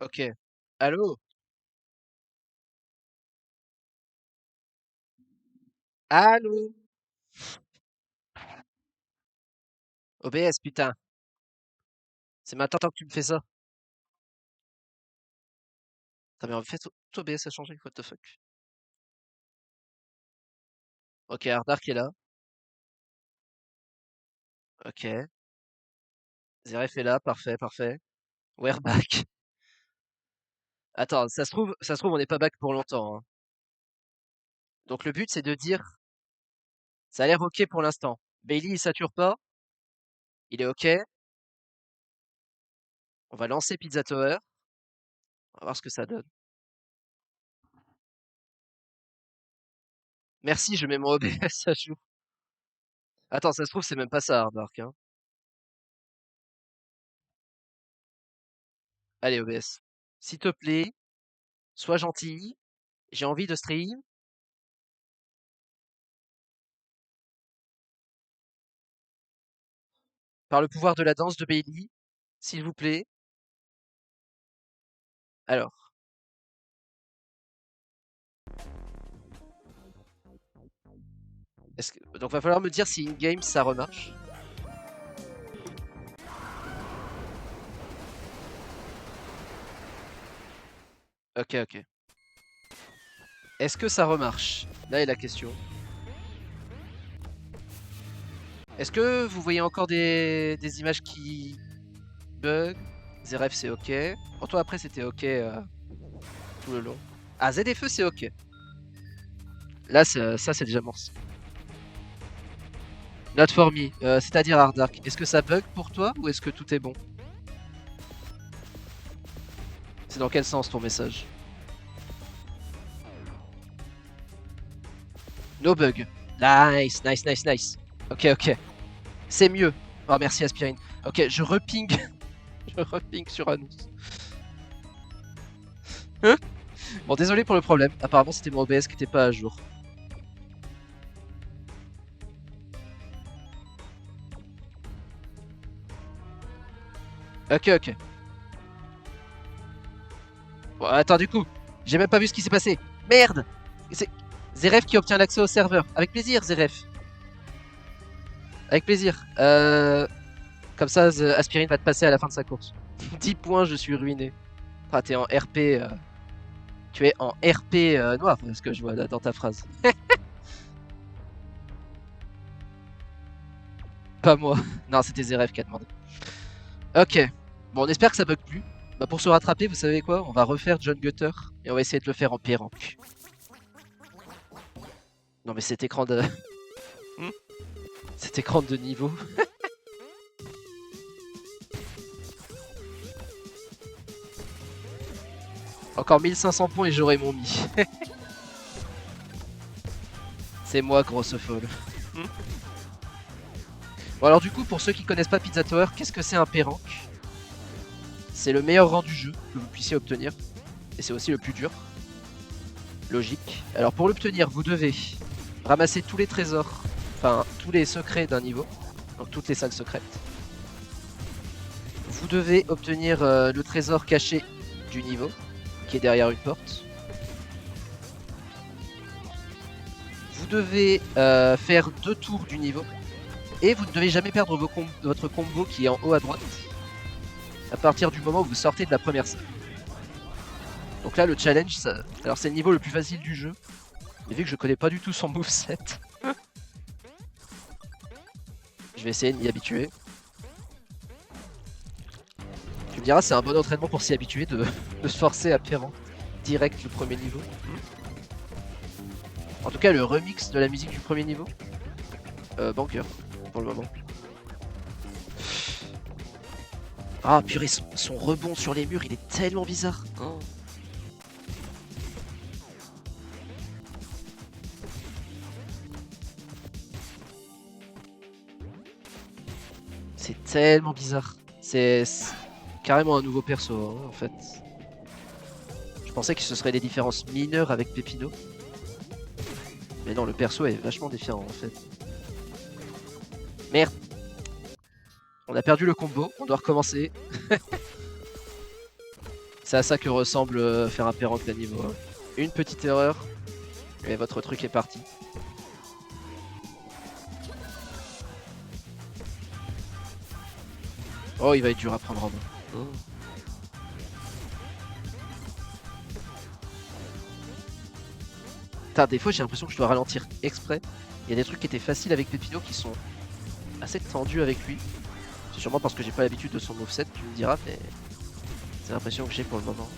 Ok. Allô? Allô? OBS, putain. C'est maintenant que tu me fais ça. T'as bien fait tout OBS a changé, what the fuck. Ok, Ardark est là. Ok. Zeref est là, parfait, parfait. We're back. Attends, ça se trouve, on n'est pas back pour longtemps, hein. Donc le but, c'est de dire, ça a l'air ok pour l'instant. Bailey, il sature pas. Il est ok. On va lancer Pizza Tower. On va voir ce que ça donne. Merci, je mets mon OBS à jour. Attends, ça se trouve, c'est même pas ça, Ardark, hein. Allez, OBS. S'il te plaît, sois gentil. J'ai envie de stream. Par le pouvoir de la danse de Bailey, s'il vous plaît. Alors, donc va falloir me dire si in-game ça remarche. Ok, ok. Est-ce que ça remarche? Là est la question. Est-ce que vous voyez encore des images qui bug? ZRF c'est ok. Pour toi après c'était ok tout le long. Ah ZFE c'est ok. Là ça c'est déjà morse. Not for me, c'est-à-dire Hard Dark. Est-ce que ça bug pour toi ou est-ce que tout est bon? C'est dans quel sens ton message? No bug. Nice, nice, nice, nice. Ok, ok. C'est mieux. Oh, merci Aspirine. Ok, je reping. Je reping sur Anous. Hein? Bon, désolé pour le problème. Apparemment, c'était mon OBS qui était pas à jour. Ok, ok. Bon, attends, du coup, j'ai même pas vu ce qui s'est passé. Merde! C'est Zeref qui obtient l'accès au serveur. Avec plaisir, Zeref. Avec plaisir. Comme ça, Aspirine va te passer à la fin de sa course. 10 points, je suis ruiné. Ah, t'es en RP. Tu es en RP noir, ce que je vois là dans ta phrase. Pas moi. Non, c'était Zeref qui a demandé. Ok. Bon, on espère que ça bug plus. Bah, pour se rattraper, vous savez quoi? On va refaire John Gutter et on va essayer de le faire en P-Rank. Non, mais cet écran de. Cet écran de niveau. Encore 1500 points et j'aurai mon mi. C'est moi, grosse folle. Bon, alors, du coup, pour ceux qui connaissent pas Pizza Tower, qu'est-ce que c'est un P-Rank? C'est le meilleur rang du jeu que vous puissiez obtenir. Et c'est aussi le plus dur. Logique. Alors, pour l'obtenir, vous devez ramasser tous les trésors, enfin, tous les secrets d'un niveau. Donc, toutes les salles secrètes. Vous devez obtenir le trésor caché du niveau, qui est derrière une porte. Vous devez faire 2 tours du niveau. Et vous ne devez jamais perdre votre combo qui est en haut à droite, à partir du moment où vous sortez de la première salle. Donc là, le challenge, alors c'est le niveau le plus facile du jeu. Mais vu que je connais pas du tout son moveset, je vais essayer de m'y habituer. Tu me diras, c'est un bon entraînement pour s'y habituer de se forcer à faire direct le premier niveau. En tout cas, le remix de la musique du premier niveau, banker pour le moment. Ah purée, son rebond sur les murs, il est tellement bizarre. Oh. C'est tellement bizarre. C'est carrément un nouveau perso, hein, en fait. Je pensais que ce serait des différences mineures avec Pepino. Mais non, le perso est vachement différent, en fait. Merde. On a perdu le combo, on doit recommencer. C'est à ça que ressemble faire un Perranque d'un niveau 1. Une petite erreur, et votre truc est parti. Oh, il va être dur à prendre en main. Oh. Putain, des fois j'ai l'impression que je dois ralentir exprès. Il y a des trucs qui étaient faciles avec Pépino qui sont assez tendus avec lui. C'est sûrement parce que j'ai pas l'habitude de son moveset, tu me diras, mais c'est l'impression que j'ai pour le moment.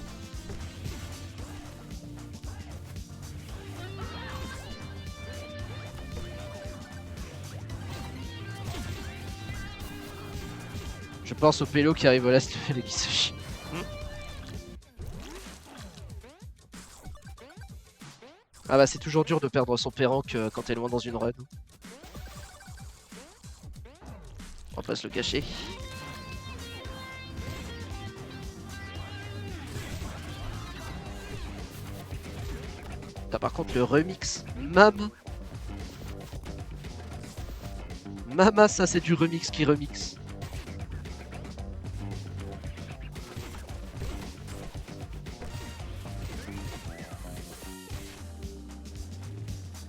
Je pense au pélo qui arrive au last level et qui se chie. Ah bah c'est toujours dur de perdre son Perranque quand t'es loin dans une run. On va pas se le cacher. T'as par contre le remix. Mama, ça c'est du remix qui remix.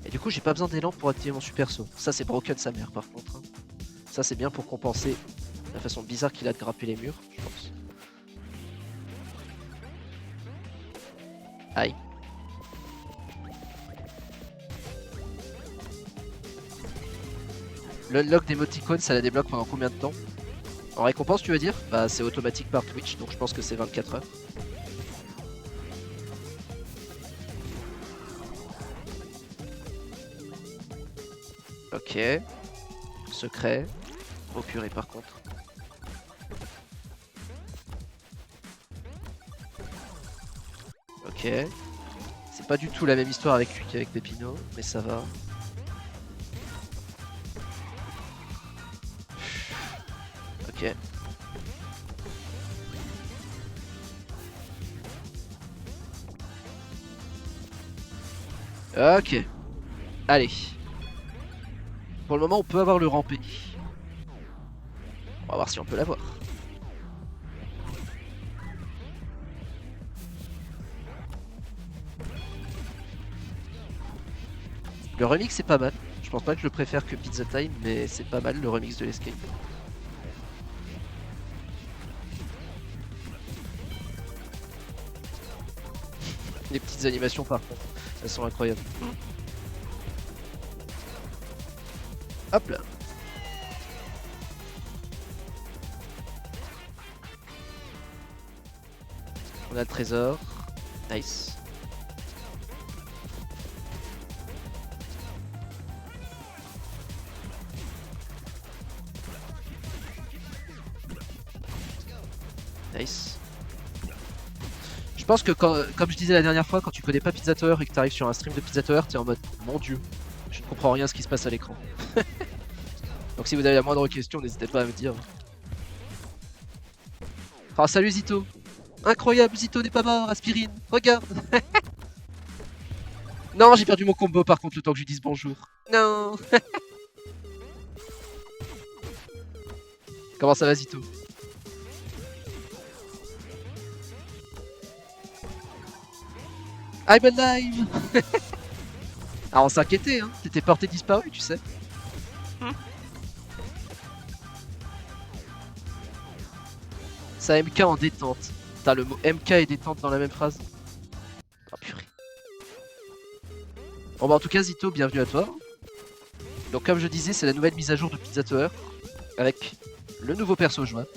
Et du coup j'ai pas besoin d'élan pour activer mon super saut. Ça c'est broken sa mère par contre. Hein. Ça c'est bien pour compenser la façon bizarre qu'il a de grimper les murs, je pense. Aïe. Le unlock d'émoticône, ça la débloque pendant combien de temps? En récompense, tu veux dire? Bah, c'est automatique par Twitch, donc je pense que c'est 24 heures. Ok. Secret. Oh purée, par contre. Ok. C'est pas du tout la même histoire avec lui qu'avec Pépino, mais ça va. Ok. Ok. Allez. Pour le moment, on peut avoir le rampé. On va voir si on peut l'avoir. Le remix c'est pas mal. Je pense pas que je le préfère que Pizza Time, mais c'est pas mal le remix de l'Escape. Les petites animations par contre, elles sont incroyables. Hop là. On a le trésor. Nice. Nice. Je pense que quand, comme je disais la dernière fois, quand tu connais pas Pizza Tower et que tu arrives sur un stream de Pizza Tower, t'es en mode mon dieu, je ne comprends rien à ce qui se passe à l'écran. Donc si vous avez la moindre question, n'hésitez pas à me dire. Ah salut Zito. Incroyable, Zito n'est pas mort, aspirine, regarde. Non, j'ai perdu mon combo par contre le temps que je lui dise bonjour. Non. Comment ça va Zito? I'm alive. Ah on s'inquiétait hein, t'étais porté disparu tu sais. Ça MK en détente. Putain le mot MK et détente dans la même phrase. Oh purée. Bon bah en tout cas Zito, bienvenue à toi. Donc comme je disais c'est la nouvelle mise à jour de Pizza Tower. Avec le nouveau perso jouable.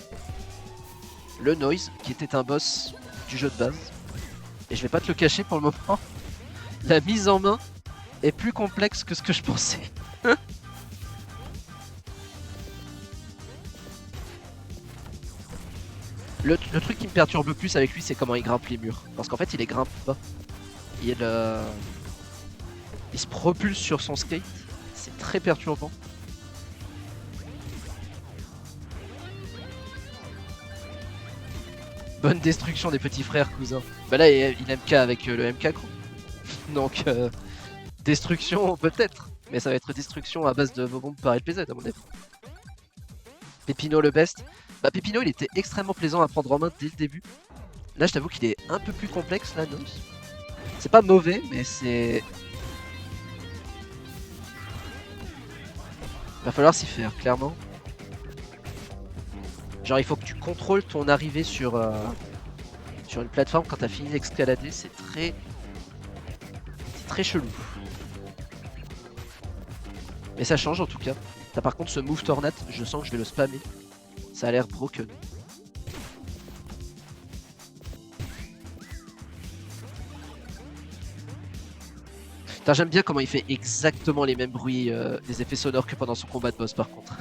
Le Noise qui était un boss du jeu de base. Et je vais pas te le cacher pour le moment. La mise en main est plus complexe que ce que je pensais. Le truc qui me perturbe le plus avec lui, c'est comment il grimpe les murs. Parce qu'en fait, il les grimpe pas. Il se propulse sur son skate. C'est très perturbant. Bonne destruction des petits frères cousins. Bah là, il MK avec le MK gros. Donc, destruction peut-être. Mais ça va être destruction à base de vos bombes par LPZ à mon avis. Pépino le best. Bah Pépino il était extrêmement plaisant à prendre en main dès le début. Là, je t'avoue qu'il est un peu plus complexe, là, Nose. C'est pas mauvais, mais c'est... Va falloir s'y faire, clairement. Genre, il faut que tu contrôles ton arrivée sur une plateforme quand t'as fini d'escalader. C'est très chelou. Mais ça change en tout cas. T'as par contre ce move tornade, je sens que je vais le spammer. Ça a l'air broken. Putain, j'aime bien comment il fait exactement les mêmes bruits, des effets sonores que pendant son combat de boss par contre.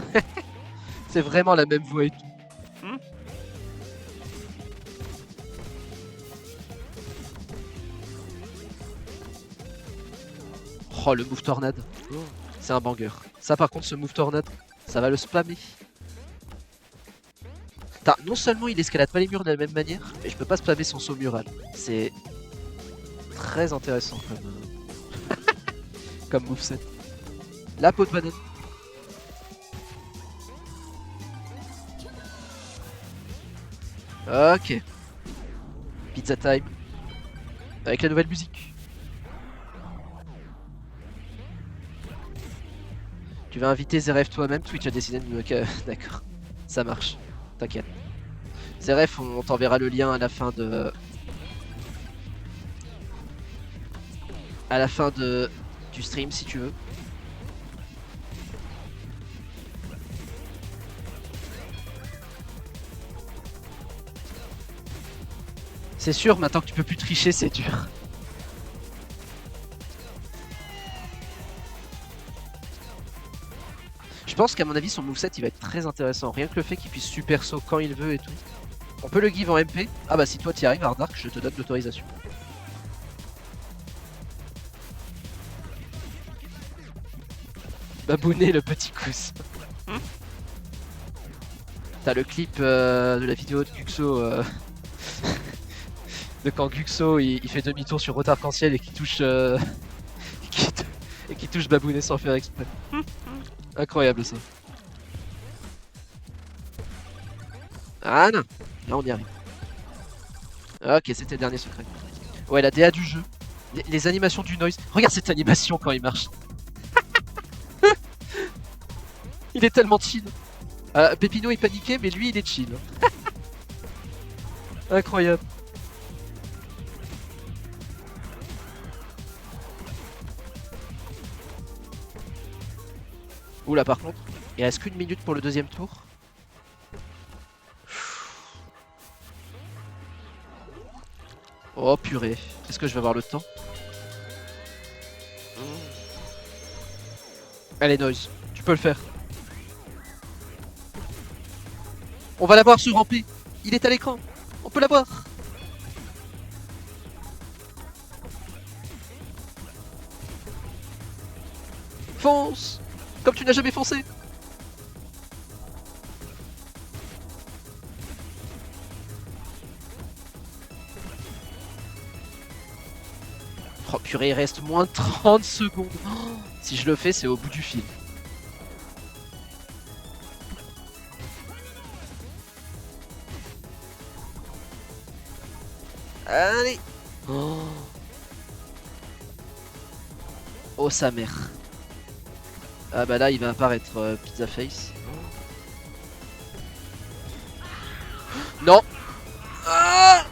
C'est vraiment la même voix et tout. Oh, le move tornade. C'est un banger. Ça par contre, ce move tornade, ça va le spammer. Non seulement il escalade pas les murs de la même manière, mais je peux pas spammer son saut mural. C'est très intéressant comme moveset. La peau de banane. Ok. Pizza time. Avec la nouvelle musique. Tu vas inviter Zeref toi-même, Twitch a décidé de me... D'accord, ça marche, t'inquiète. Zeref, on t'enverra le lien à la fin de... du stream si tu veux. C'est sûr, maintenant que tu peux plus tricher, c'est dur. Je pense qu'à mon avis, son moveset il va être très intéressant. Rien que le fait qu'il puisse super saut quand il veut et tout. On peut le give en MP. Ah bah si toi t'y arrives, Hardark, je te donne l'autorisation. Babounet le petit cousse. T'as le clip de la vidéo de Guxo de quand Guxo il fait demi-tour sur route arc-en-ciel et qui touche qui touche Babounet sans faire exprès. Incroyable ça. Ah non, là on y arrive. Ok, c'était le dernier secret. Ouais, la DA du jeu. Les animations du noise. Regarde cette animation quand il marche. Il est tellement chill. Pépino est paniqué, mais lui il est chill. Incroyable. Oula, par contre, il reste qu'une minute pour le deuxième tour. Oh purée, est-ce que je vais avoir le temps? Allez Noise, tu peux le faire. On va l'avoir sur rampé. Il est à l'écran. On peut l'avoir. Fonce comme tu n'as jamais foncé. Oh purée, il reste moins de 30 secondes. Oh, si je le fais, c'est au bout du fil. Allez. Oh sa mère. Ah bah là il va apparaître Pizza Face. Non. Ah,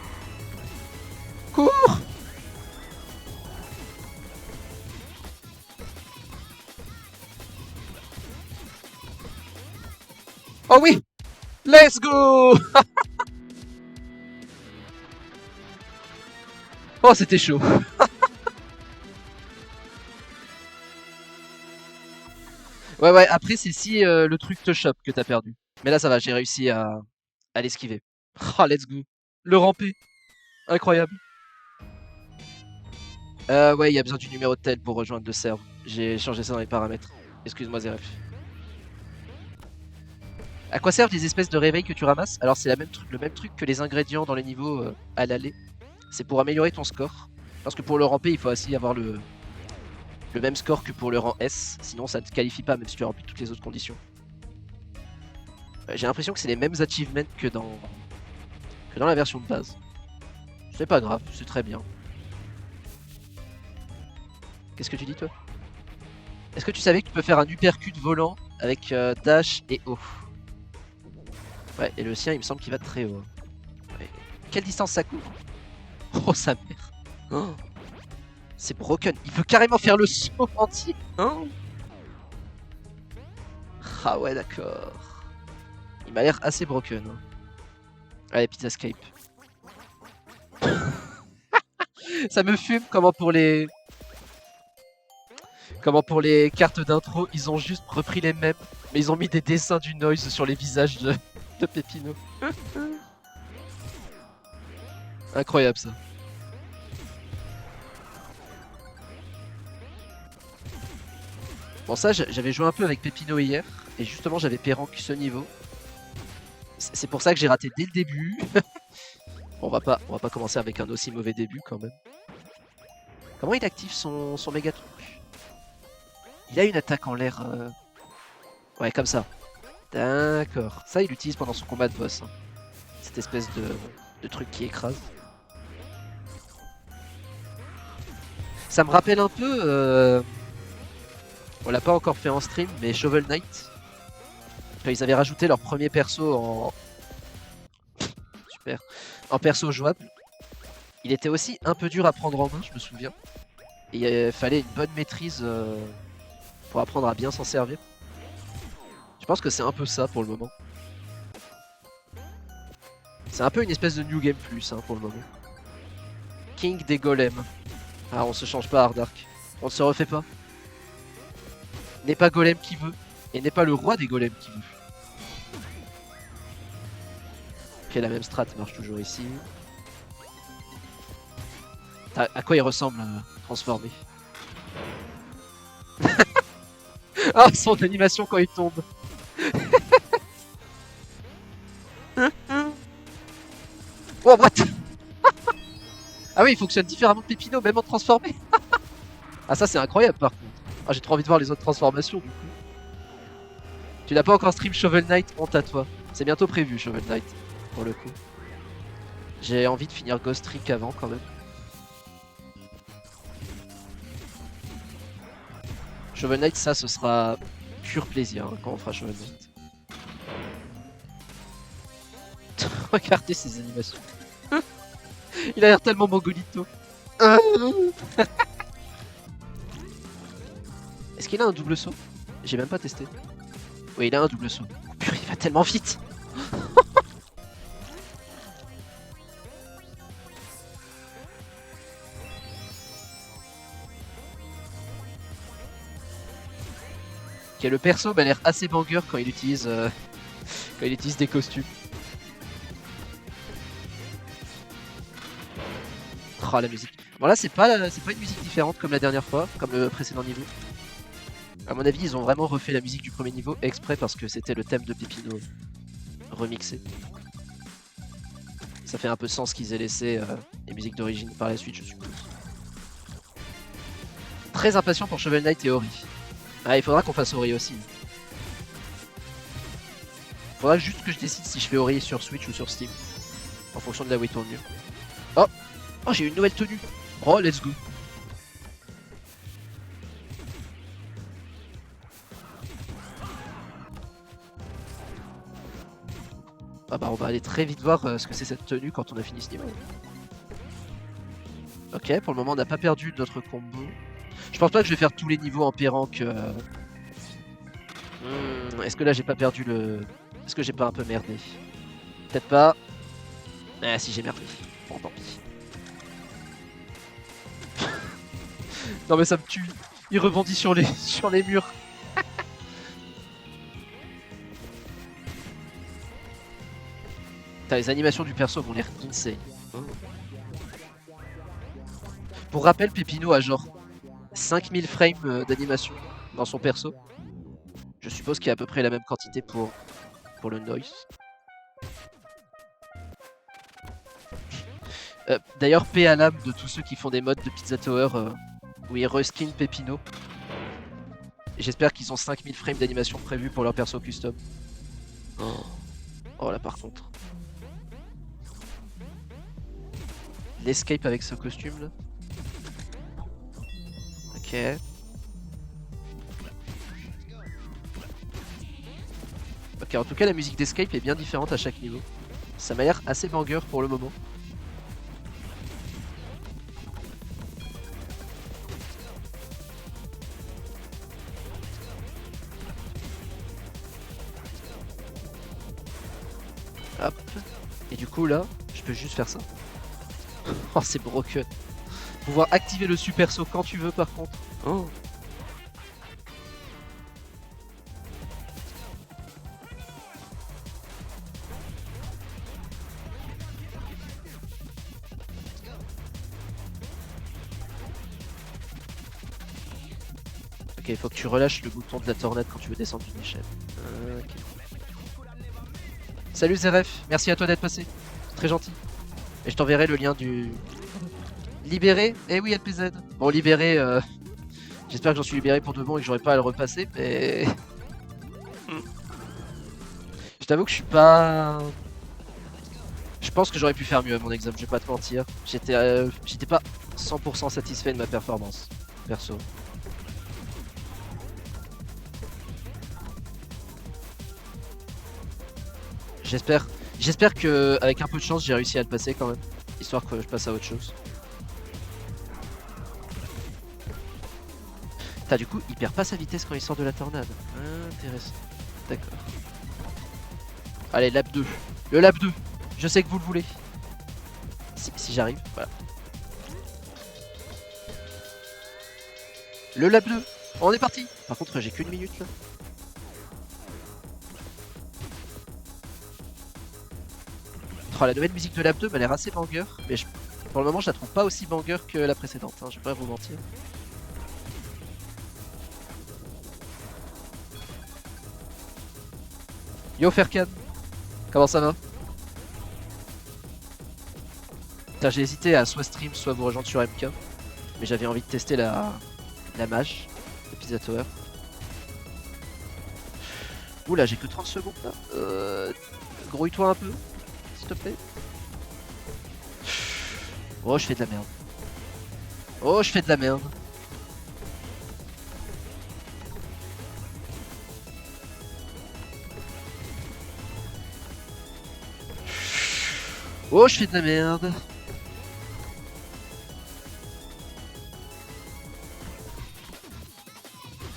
cours. Oh oui. Let's go. Oh c'était chaud. Ouais, après c'est si le truc te chope que t'as perdu. Mais là ça va, j'ai réussi à l'esquiver. Oh let's go. Le ramper. Incroyable. Ouais, il y a besoin du numéro de tel pour rejoindre le serve. J'ai changé ça dans les paramètres. Excuse-moi Zeref. À quoi servent les espèces de réveils que tu ramasses? Alors c'est le même truc que les ingrédients dans les niveaux à l'aller. C'est pour améliorer ton score. Parce que pour le ramper, il faut aussi avoir le même score que pour le rang S. Sinon ça ne te qualifie pas même si tu remplis toutes les autres conditions. J'ai l'impression que c'est les mêmes achievements que dans la version de base. C'est pas grave, c'est très bien. Qu'est-ce que tu dis toi? Est-ce que tu savais que tu peux faire un uppercut volant avec dash et haut? Ouais, et le sien il me semble qu'il va très haut. Ouais. Quelle distance ça couvre? Oh sa mère. Oh. C'est broken, il peut carrément faire le saut entier. Hein? Ah ouais d'accord. Il m'a l'air assez broken. Hein. Allez, Pizza Escape. Ça me fume comment pour les cartes d'intro, ils ont juste repris les mêmes, mais ils ont mis des dessins du Noise sur les visages de Pépino. Incroyable ça. Bon ça, j'avais joué un peu avec Pépino hier, et justement j'avais Péranque ce niveau. C'est pour ça que j'ai raté dès le début. Bon, on va pas commencer avec un aussi mauvais début quand même. Comment il active son méga truc? Il a une attaque en l'air... Ouais, comme ça. D'accord. Ça, il l'utilise pendant son combat de boss. Hein. Cette espèce de truc qui écrase. Ça me rappelle un peu... On l'a pas encore fait en stream, mais Shovel Knight. Quand ils avaient rajouté leur premier perso en... Super. En perso jouable. Il était aussi un peu dur à prendre en main, je me souviens. Et il fallait une bonne maîtrise pour apprendre à bien s'en servir. Je pense que c'est un peu ça pour le moment. C'est un peu une espèce de New Game Plus hein, pour le moment. King des golems. Ah, on se change pas Hard Dark. On ne se refait pas. N'est pas golem qui veut. Et n'est pas le roi des golems qui veut. Ok, la même strat marche toujours ici. À quoi il ressemble transformé? Ah, son animation quand il tombe. Oh, what? Ah oui, il fonctionne différemment de Pépino, même en transformé. Ah, ça c'est incroyable par contre. Ah, j'ai trop envie de voir les autres transformations du coup. Tu n'as pas encore stream Shovel Knight, honte à toi. C'est bientôt prévu Shovel Knight, pour le coup. J'ai envie de finir Ghost Trick avant quand même. Shovel Knight, ça ce sera pur plaisir hein, quand on fera Shovel Knight. Regardez ces animations. Il a l'air tellement mongolito. Est-ce qu'il a un double saut? J'ai même pas testé. Oui, il a un double saut. Purée, il va tellement vite. Ok, le perso m'a l'air assez banger quand il utilise des costumes. Oh la musique. Bon là c'est pas une musique différente comme la dernière fois, comme le précédent niveau. A mon avis ils ont vraiment refait la musique du premier niveau exprès parce que c'était le thème de Pépino remixé. Ça fait un peu sens qu'ils aient laissé les musiques d'origine par la suite je suppose. Très impatient pour Shovel Knight et Ori. Ah il faudra qu'on fasse Ori aussi. Faudra juste que je décide si je fais Ori sur Switch ou sur Steam. En fonction de là où il tourne mieux. Oh! Oh j'ai une nouvelle tenue. Oh let's go. Ah bah on va aller très vite voir ce que c'est cette tenue quand on a fini ce niveau. Ok pour le moment on n'a pas perdu notre combo. Je pense pas que je vais faire tous les niveaux en Péranque. Est-ce que là j'ai pas perdu le... Est-ce que j'ai pas un peu merdé? Peut-être pas. Ah si j'ai merdé. Bon tant pis. Non mais ça me tue. Il rebondit sur les murs. Putain, les animations du perso ont l'air insane. Pour rappel, Pépino a genre 5000 frames d'animation dans son perso. Je suppose qu'il y a à peu près la même quantité pour le noise. D'ailleurs, paix à l'âme de tous ceux qui font des mods de Pizza Tower où ils reskin Pépino. J'espère qu'ils ont 5000 frames d'animation prévus pour leur perso custom. Oh là par contre. l'escape avec ce costume là. Ok. Ok, en tout cas la musique d'escape est bien différente à chaque niveau. Ça m'a l'air assez banger pour le moment. Hop. Et du coup là, je peux juste faire ça. Oh c'est broken. Pouvoir activer le super saut quand tu veux par contre. Oh. Ok, il faut que tu relâches le bouton de la tornade quand tu veux descendre d'une échelle. Ok. Salut Zeref, merci à toi d'être passé. C'est très gentil. Et je t'enverrai le lien du... Libéré. Eh oui, LPZ. Bon, libéré, j'espère que j'en suis libéré pour de bon et que j'aurai pas à le repasser, mais... Je t'avoue que je suis pas... Je pense que j'aurais pu faire mieux à mon examen, je vais pas te mentir. J'étais pas 100% satisfait de ma performance, perso. J'espère que avec un peu de chance j'ai réussi à le passer quand même, histoire que je passe à autre chose. T'as du coup il perd pas sa vitesse quand il sort de la tornade. Intéressant. D'accord. Allez, lap 2. Le lap 2. Je sais que vous le voulez. Si j'arrive, voilà. Le lap 2. On est parti. Par contre j'ai qu'une minute là. Oh, la nouvelle musique de lap 2 m'a l'air assez banger, mais pour le moment je la trouve pas aussi banger que la précédente, hein, je vais pas vous mentir. Yo Ferkan, comment ça va? J'ai hésité à soit stream, soit vous rejoindre sur MK, mais j'avais envie de tester la mage, le Pizza Tower. Oula, j'ai que 30 secondes là. Grouille-toi un peu, s'il te plaît. Oh, je fais de la merde. Oh, je fais de la merde. Oh, je fais de la merde.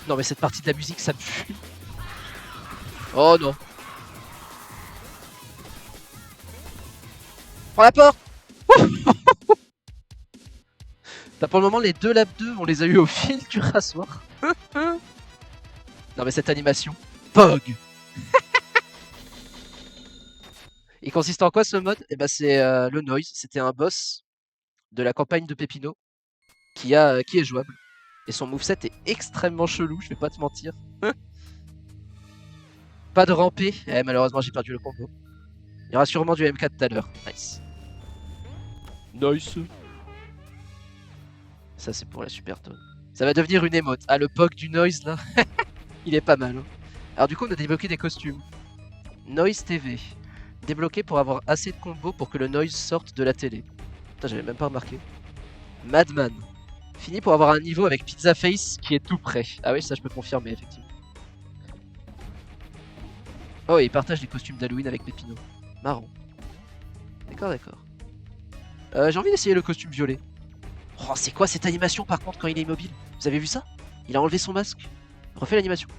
Non, mais cette partie de la musique, ça me fume. Oh non. Prends la porte. Bah, pour le moment, les deux lap 2, on les a eu au fil du rasoir. Non, mais cette animation. Pog. Il consiste en quoi ce mode? Eh ben, c'est le Noise. C'était un boss de la campagne de Pépino qui est jouable. Et son moveset est extrêmement chelou, je vais pas te mentir. Pas de ramper. Eh, malheureusement, j'ai perdu le combo. Il y aura sûrement du MK tout à l'heure. Nice. Nice. Ça, c'est pour la super tone. Ça va devenir une émote. Ah, le POG du Noise là. Il est pas mal. Hein. Alors, du coup, on a débloqué des costumes. Noise TV. Débloqué pour avoir assez de combos pour que le Noise sorte de la télé. Putain, j'avais même pas remarqué. Madman. Fini pour avoir un niveau avec Pizza Face qui est tout prêt. Ah oui, ça je peux confirmer, effectivement. Oh, et il partage les costumes d'Halloween avec Pépino. Marrant. D'accord, d'accord. J'ai envie d'essayer le costume violet. Oh, c'est quoi cette animation par contre quand il est immobile? Vous avez vu ça? Il a enlevé son masque. Refais l'animation.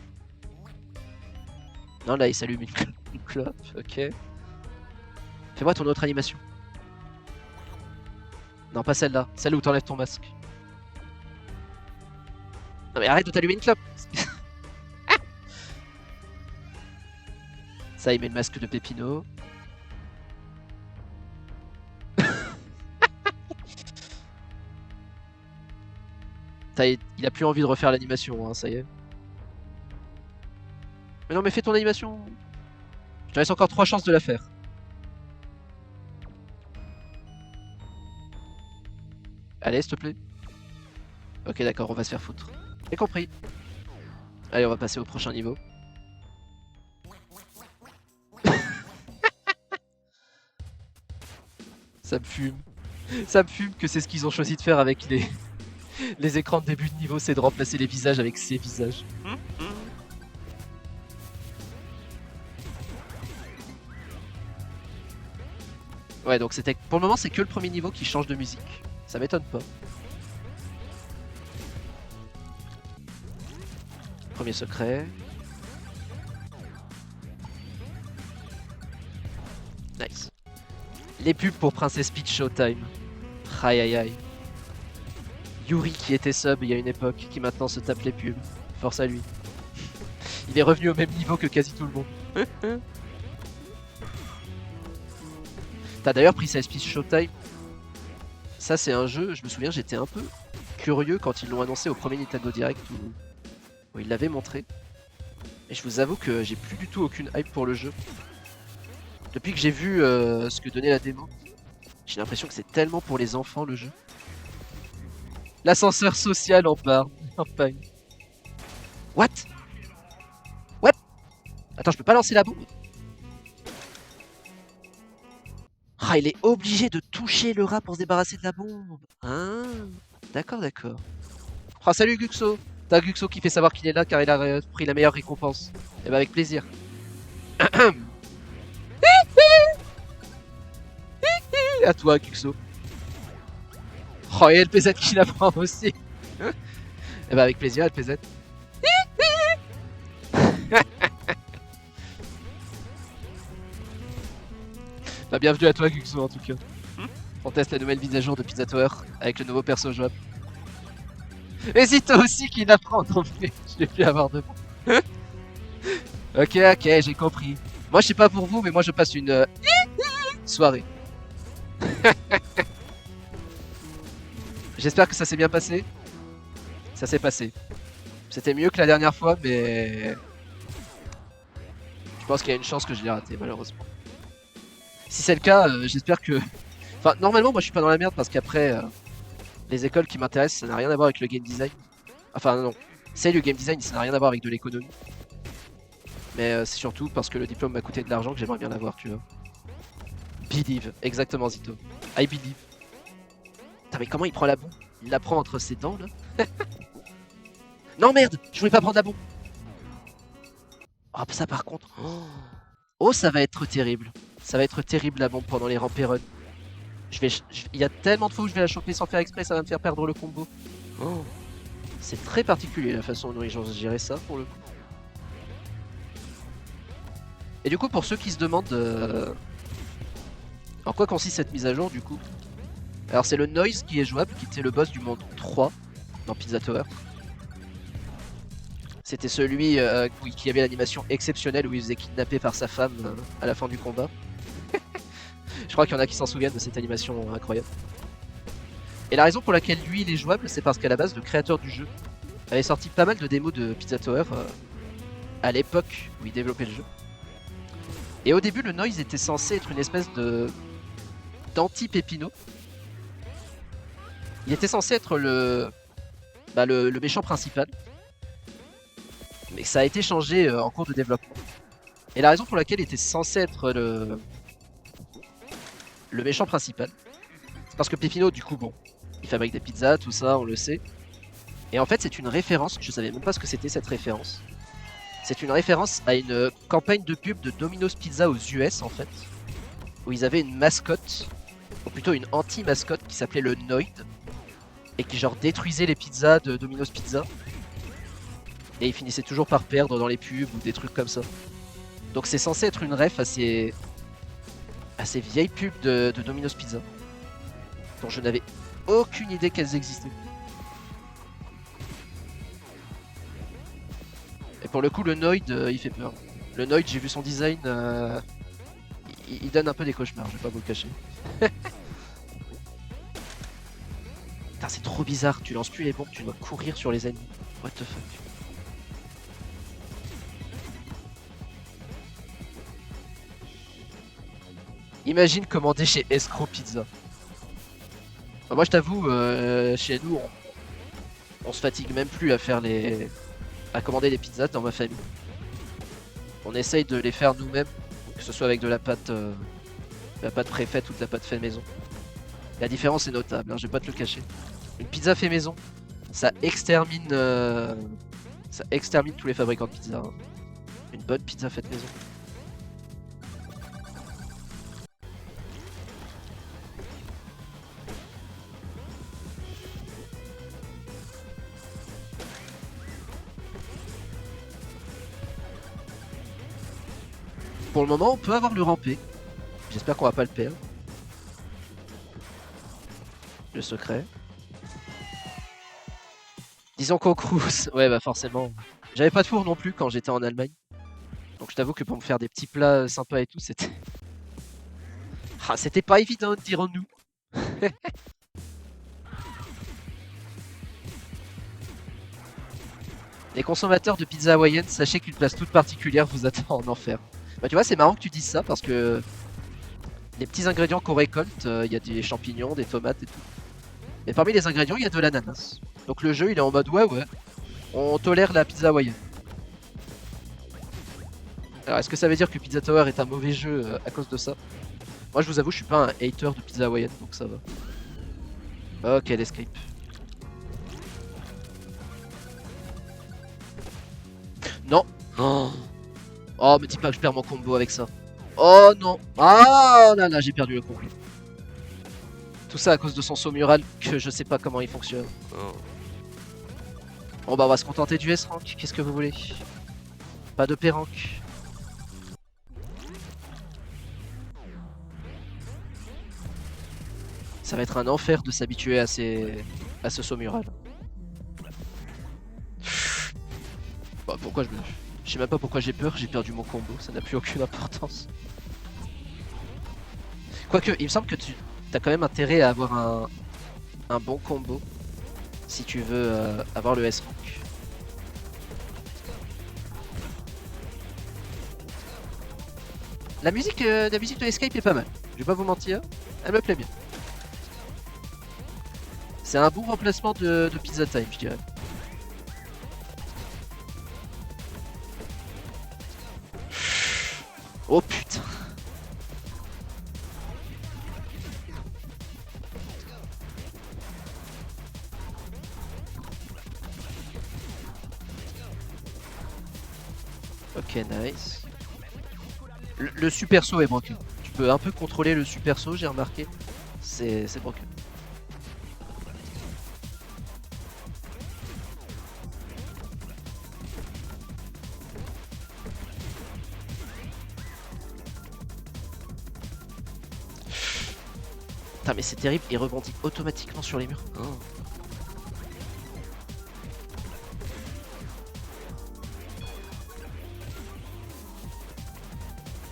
Non, là il s'allume une clope, ok. Fais-moi ton autre animation. Non, pas celle-là. Celle où t'enlèves ton masque. Non mais arrête de t'allumer une clope. Ça, il met le masque de Pépino. Il a plus envie de refaire l'animation, hein, ça y est. Mais non, mais fais ton animation. Je te laisse encore 3 chances de la faire. Allez, s'il te plaît. Ok, d'accord, on va se faire foutre. J'ai compris. Allez, on va passer au prochain niveau. Ça me fume. Ça me fume que c'est ce qu'ils ont choisi de faire avec les écrans de début de niveau, c'est de remplacer les visages avec ces visages. Ouais, donc c'était pour le moment, c'est que le premier niveau qui change de musique. Ça m'étonne pas. Premier secret. Nice. Les pubs pour Princess Peach Showtime. Aïe aïe aïe. Yuri qui était sub il y a une époque, qui maintenant se tape les pubs. Force à lui. Il est revenu au même niveau que quasi tout le monde. T'as d'ailleurs Princess Peach Showtime. Ça c'est un jeu, je me souviens j'étais un peu curieux quand ils l'ont annoncé au premier Nintendo Direct où ils l'avaient montré. Et je vous avoue que j'ai plus du tout aucune hype pour le jeu. Depuis que j'ai vu ce que donnait la démo, j'ai l'impression que c'est tellement pour les enfants le jeu. L'ascenseur social en barre. Campagne. What? What? Attends, je peux pas lancer la bombe? Ah, il est obligé de toucher le rat pour se débarrasser de la bombe. Ah, d'accord, d'accord. Ah, salut Guxo. T'as Guxo qui fait savoir qu'il est là car il a pris la meilleure récompense. Et bah avec plaisir. À toi Guxo. Oh, et LPZ qui la prend aussi. Et bah avec plaisir LPZ. Bah bienvenue à toi Guxo en tout cas. On teste la nouvelle mise à jour de Pizza Tower avec le nouveau perso jouable. Hésite toi aussi qui l'apprend non mais je l'ai pu avoir devant. Ok ok j'ai compris. Moi je sais pas pour vous mais moi je passe une soirée. J'espère que ça s'est bien passé. Ça s'est passé. C'était mieux que la dernière fois mais je pense qu'il y a une chance que je l'ai raté malheureusement. Si c'est le cas, j'espère que... Enfin, normalement, moi je suis pas dans la merde parce qu'après, les écoles qui m'intéressent, ça n'a rien à voir avec le game design. Enfin, non, c'est du game design, ça n'a rien à voir avec de l'économie. Mais c'est surtout parce que le diplôme m'a coûté de l'argent que j'aimerais bien l'avoir, tu vois. Believe, exactement Zito. I believe. Putain, mais comment il prend la bombe? Il la prend entre ses dents, là. Non, merde, je voulais pas prendre la bombe. Oh, ça par contre... Oh, ça va être terrible. Ça va être terrible la bombe pendant les ramp et run. Il y a tellement de fois où je vais la choper sans faire exprès, ça va me faire perdre le combo. Oh. C'est très particulier la façon dont ils ont géré ça pour le coup. Et du coup, pour ceux qui se demandent en quoi consiste cette mise à jour du coup. Alors c'est le Noise qui est jouable, qui était le boss du monde 3 dans Pizza Tower. C'était celui qui avait l'animation exceptionnelle où il faisait kidnapper par sa femme à la fin du combat. Je crois qu'il y en a qui s'en souviennent de cette animation incroyable. Et la raison pour laquelle lui il est jouable, c'est parce qu'à la base le créateur du jeu avait sorti pas mal de démos de Pizza Tower à l'époque où il développait le jeu. Et au début le Noise était censé être une espèce de d'anti-Pépino. Il était censé être le méchant principal. Mais ça a été changé en cours de développement. Et la raison pour laquelle il était censé être le méchant principal, c'est parce que Pépino, du coup, bon, il fabrique des pizzas, tout ça, on le sait. Et en fait, c'est une référence, je savais même pas ce que c'était cette référence. C'est une référence à une campagne de pub de Domino's Pizza aux US, en fait, où ils avaient une mascotte, ou plutôt une anti-mascotte qui s'appelait le Noid, et qui genre détruisait les pizzas de Domino's Pizza. Et il finissait toujours par perdre dans les pubs ou des trucs comme ça. Donc c'est censé être une ref à ces vieilles pubs de Domino's Pizza, dont je n'avais aucune idée qu'elles existaient. Et pour le coup, le Noid, il fait peur. Le Noid, j'ai vu son design, il donne un peu des cauchemars, je vais pas vous le cacher. Putain, c'est trop bizarre, tu lances plus les bombes, tu dois courir sur les ennemis. What the fuck. Imagine commander chez Escrow Pizza. Enfin, moi je t'avoue, chez nous, on se fatigue même plus à faire à commander les pizzas dans ma famille. On essaye de les faire nous-mêmes, que ce soit avec de la pâte préfaite ou de la pâte faite maison. La différence est notable, hein, je vais pas te le cacher. Une pizza fait maison, ça extermine, tous les fabricants de pizza, hein. Une bonne pizza faite maison. Pour le moment, on peut avoir le rampé. J'espère qu'on va pas le perdre. Le secret. Disons qu'on cruise. Ouais, bah forcément. J'avais pas de four non plus quand j'étais en Allemagne. Donc je t'avoue que pour me faire des petits plats sympas et tout, c'était... Ah, c'était pas évident, dirons-nous. Les consommateurs de pizza hawaïenne, sachez qu'une place toute particulière vous attend en enfer. Bah tu vois, c'est marrant que tu dises ça parce que les petits ingrédients qu'on récolte, il y a des champignons, des tomates et tout. Mais parmi les ingrédients, il y a de l'ananas. Donc le jeu, il est en mode ouais, on tolère la pizza hawaïenne. Alors est-ce que ça veut dire que Pizza Tower est un mauvais jeu à cause de ça? Moi je vous avoue, je suis pas un hater de pizza hawaïenne, donc ça va. Ok, l'escape. Non. Oh, me dis pas que je perds mon combo avec ça. Oh non. Ah là là, j'ai perdu le combo. Tout ça à cause de son saut mural que je sais pas comment il fonctionne. Bon bah on va se contenter du S-Rank, qu'est-ce que vous voulez? Pas de P-Rank. Ça va être un enfer de s'habituer à ce saut mural. Bah pourquoi je sais même pas pourquoi j'ai peur, j'ai perdu mon combo, ça n'a plus aucune importance. Quoique, il me semble que tu as quand même intérêt à avoir un bon combo si tu veux avoir le S-Rank. La musique de Escape est pas mal, je vais pas vous mentir, elle me plaît bien. C'est un bon remplacement de Pizza Time, je dirais. Oh putain. Ok, nice. Le super saut est broken. Tu peux un peu contrôler le super saut, j'ai remarqué. C'est broken. Putain mais c'est terrible, il rebondit automatiquement sur les murs. Oh.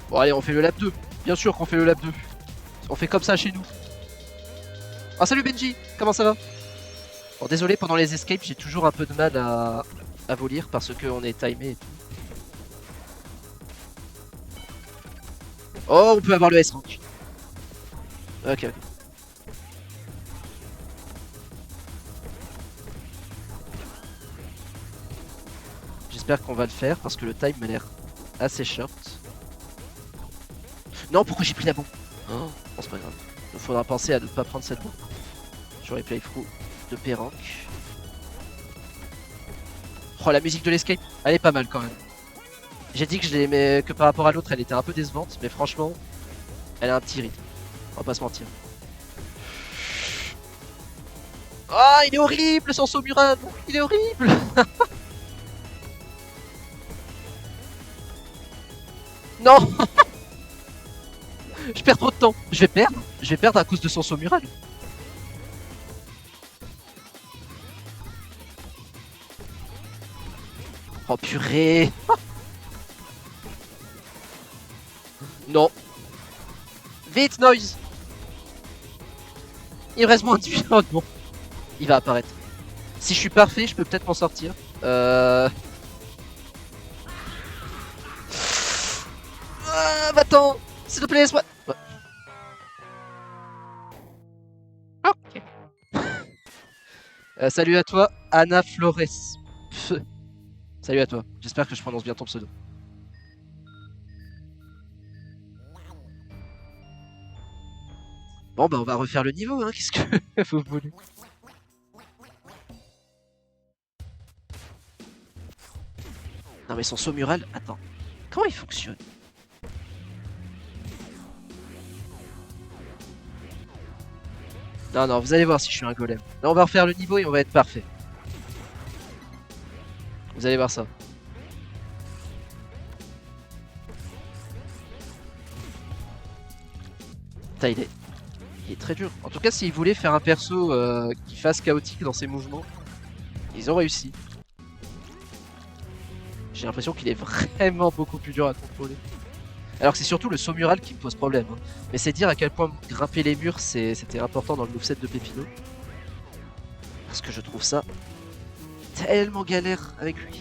Bon allez, on fait le lap 2. Bien sûr qu'on fait le lap 2. On fait comme ça chez nous. Oh salut Benji, comment ça va? Bon désolé, pendant les escapes j'ai toujours un peu de mal à vous lire parce qu'on est timé et tout. Oh, on peut avoir le S-Rank. Ok. J'espère qu'on va le faire parce que le time m'a l'air assez short. Non, pourquoi j'ai pris la bombe? Oh, bon, c'est pas grave. Il faudra penser à ne pas prendre cette bombe. J'aurais playthrough de P-Rank. Oh, la musique de l'escape, elle est pas mal quand même. J'ai dit que je l'aimais que par rapport à l'autre, elle était un peu décevante, mais franchement, elle a un petit rythme. On va pas se mentir. Ah, il est horrible son saut mural. Il est horrible. Non. Je perds trop de temps. Je vais perdre à cause de son saut mural. Oh purée. Non. Vite, Noise. Il me reste moins de vie. Oh non. Il va apparaître. Si je suis parfait, je peux peut-être m'en sortir. Ah, va-t'en. S'il te plaît, laisse-moi. Ouais. Ok. Salut à toi, Anna Flores. Pff. Salut à toi. J'espère que je prononce bien ton pseudo. Bon bah on va refaire le niveau, hein, qu'est-ce que vous voulez? Non mais son saut mural, attends. Comment il fonctionne? Non, non, vous allez voir si je suis un golem. Là, on va refaire le niveau et on va être parfait. Vous allez voir ça. Putain, il est très dur. En tout cas, s'ils voulaient faire un perso qui fasse chaotique dans ses mouvements, ils ont réussi. J'ai l'impression qu'il est vraiment beaucoup plus dur à contrôler. Alors que c'est surtout le saut mural qui me pose problème. Hein. Mais c'est dire à quel point grimper les murs c'était important dans le moveset de Pépino. Parce que je trouve ça tellement galère avec lui.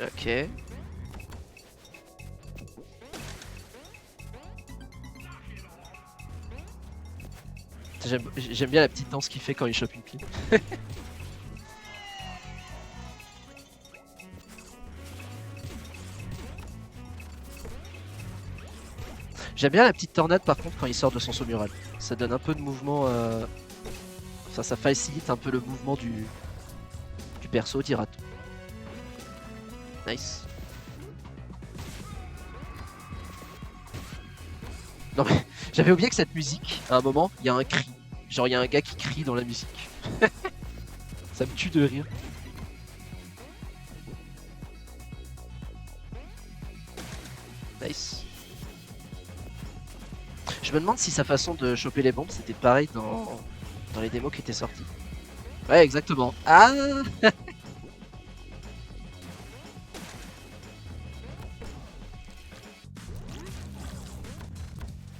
Ok. J'aime bien la petite danse qu'il fait quand il chope une clé. J'aime bien la petite tornade par contre quand il sort de son saut mural. Ça donne un peu de mouvement. Enfin, ça facilite un peu le mouvement du perso, dira-t-on. Nice. Non mais j'avais oublié que cette musique, à un moment, il y a un cri. Genre il y a un gars qui crie dans la musique. Ça me tue de rire. Nice. Je me demande si sa façon de choper les bombes c'était pareil dans les démos qui étaient sortis. Ouais, exactement. Ah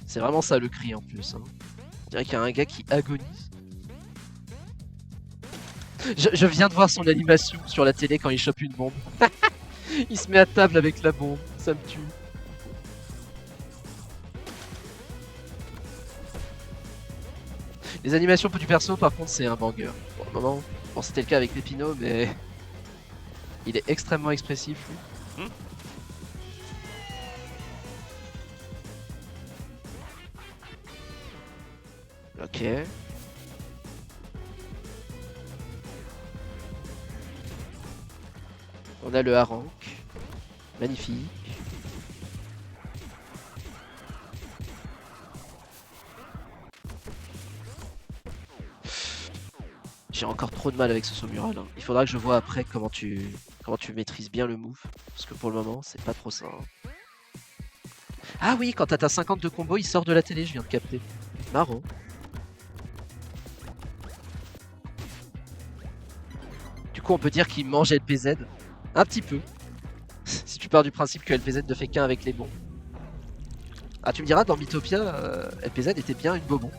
c'est vraiment ça le cri en plus. Hein. On dirait qu'il y a un gars qui agonise. Je viens de voir son animation sur la télé quand il chope une bombe. Il se met à table avec la bombe, ça me tue. Les animations du perso par contre c'est un banger. Pour le moment, bon c'était le cas avec Pépino mais il est extrêmement expressif lui. Ok. On a le harangue. Magnifique. J'ai encore trop de mal avec ce saut mural. Hein. Il faudra que je vois après comment tu maîtrises bien le move. Parce que pour le moment, c'est pas trop ça. Hein. Ah oui, quand t'as ta 50 de combo, il sort de la télé, je viens de capter. Marrant. Du coup, on peut dire qu'il mange LPZ. Un petit peu. Si tu pars du principe que LPZ ne fait qu'un avec les bons. Ah, tu me diras, dans Mythopia, LPZ était bien une bobon.